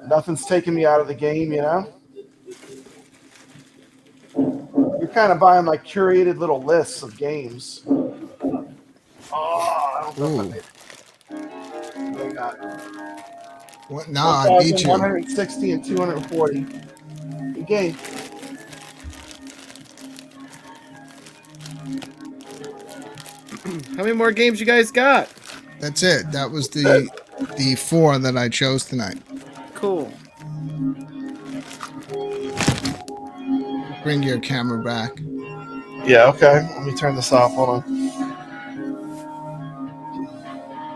Nothing's taking me out of the game, you know? You're kind of buying like curated little lists of games. Oh, I don't know if I got what? No, I beat you. 160 and 240. Good game. How many more games you guys got? That's it. That was the 4 that I chose tonight. Cool. Bring your camera back. Yeah, okay. Let me turn this off. Hold on.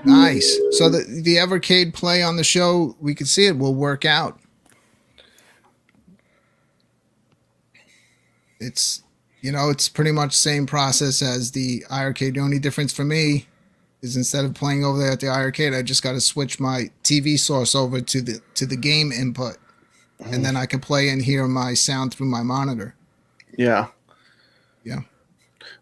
Nice. So the EVERCADE play on the show, we can see it will work out. It's, it's pretty much the same process as the iiRcade. The only difference for me is instead of playing over there at the iiRcade, I just got to switch my TV source over to the game input, and then I can play and hear my sound through my monitor. Yeah. Yeah.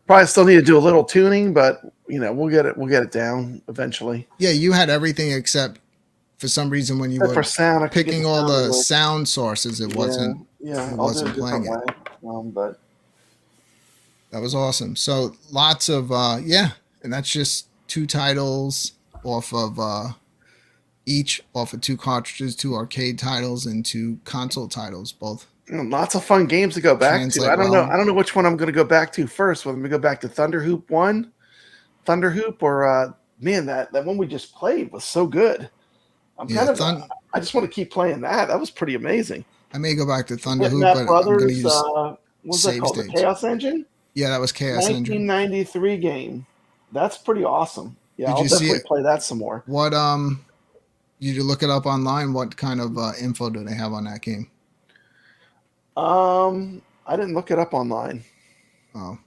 Probably still need to do a little tuning, but we'll get it down eventually. Yeah, you had everything except for some reason when you were picking all the sound sources, it wasn't playing it. But that was awesome. So lots of and that's just 2 titles off of each off of 2 cartridges, 2 arcade titles, and 2 console titles, both. Lots of fun games to go back to. I don't know which one I'm going to go back to first. Whether we go back to Thuder Hoop 1, Thuder Hoop, or man, that one we just played was so good. I just want to keep playing that. That was pretty amazing. I may go back to Thuder Hoop, but Brothers, I'm going to use what's that called? The Chaos Engine? Yeah, that was Chaos Engine. 1993 game. That's pretty awesome. Yeah, I'll definitely play that some more. What you look it up online? What kind of info do they have on that game? I didn't look it up online. Oh.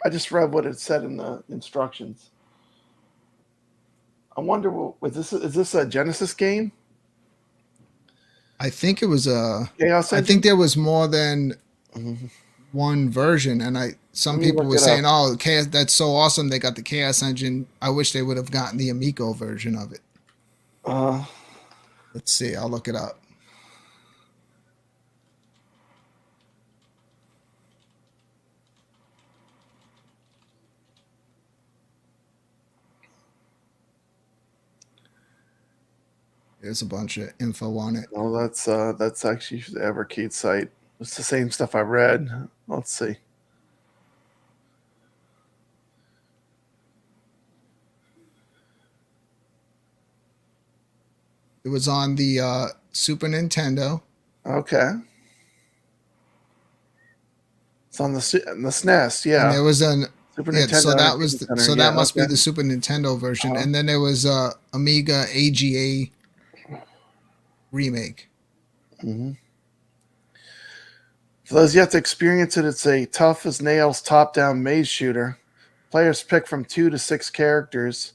I just read what it said in the instructions. I wonder, is this a Genesis game? I think it was a Chaos Engine? I think there was more than one version, and some people were saying, "Oh, Chaos, that's so awesome! They got the Chaos Engine. I wish they would have gotten the Amico version of it." Let's see. I'll look it up. There's a bunch of info on it. Oh, that's actually the EVERCADE site. It's the same stuff I read. Let's see. It was on the Super Nintendo. Okay. It's on the SNES, yeah. And there was an Super Nintendo. So that must be the Super Nintendo version. And then there was Amiga AGA remake. Mm-hmm. For those yet to experience it, it's a tough as nails top-down maze shooter. Players pick from 2 to 6 characters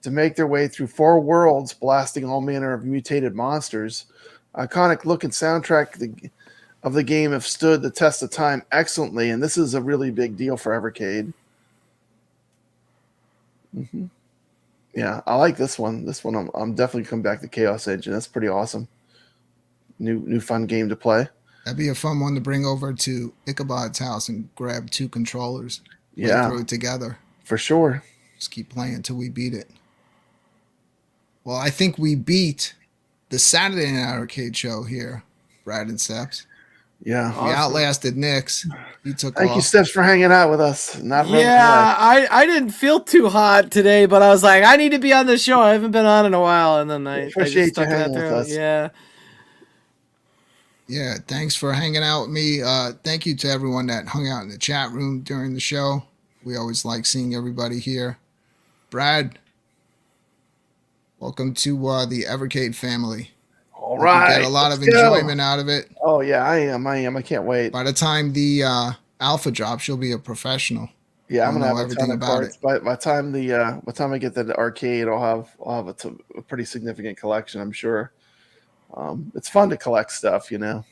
to make their way through 4 worlds, blasting all manner of mutated monsters. Iconic look and soundtrack of the game have stood the test of time excellently, and this is a really big deal for EVERCADE. Mm-hmm. Yeah, I like this one. This one, I'm definitely coming back to Chaos Engine. That's pretty awesome. New fun game to play. That'd be a fun one to bring over to Ichabod's house and grab 2 controllers. Yeah, throw it together for sure. Just keep playing until we beat it. Well, I think we beat the Saturday Night Arcade Show here, Brad and Steps. Yeah. We outlasted Nick's. He took Thank off. you, Steps, for hanging out with us. I didn't feel too hot today, but I was like, I need to be on the show. I haven't been on in a while, and then I appreciate just stuck you hanging that with through. us. Yeah. Yeah, thanks for hanging out with me. Thank you to everyone that hung out in the chat room during the show. We always like seeing everybody here. Brad, welcome to the Evercade family. All right. Get a lot of enjoyment out of it. Oh, yeah, I am. I can't wait. By the time the alpha drops, you'll be a professional. Yeah, I'm gonna have everything about it. By the time I get to the arcade, I'll have a pretty significant collection, I'm sure. It's fun to collect stuff, you know.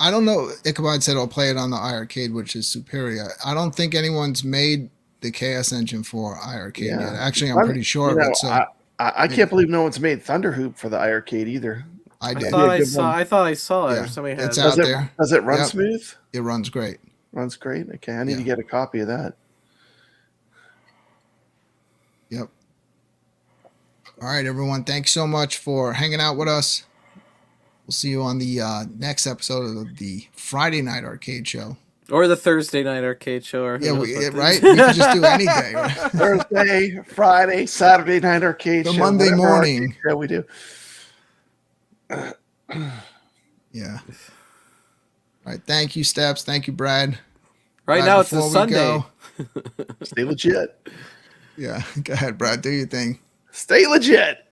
I don't know. Ichabod said I'll play it on the iArcade, which is superior. I don't think anyone's made the Chaos Engine for iArcade yet. Actually, I'm pretty sure of it. So I can't believe no one's made Thuder Hoop for the iArcade either. I did. I thought I saw it. Yeah, Or somebody had it's it. out there. Does it run smooth? It runs great. Runs great. Okay, I need to get a copy of that. Yep. All right, everyone. Thanks so much for hanging out with us. We'll see you on the next episode of the Friday Night Arcade Show. Or the Thursday Night Arcade Show. Or right? We can just do any day. Right? Thursday, Friday, Saturday Night Arcade Show. The Monday morning. Yeah, we do. Yeah. All right. Thank you, Steps. Thank you, Brad. Right now it's a Sunday. Stay legit. Yeah. Go ahead, Brad. Do your thing. Stay legit.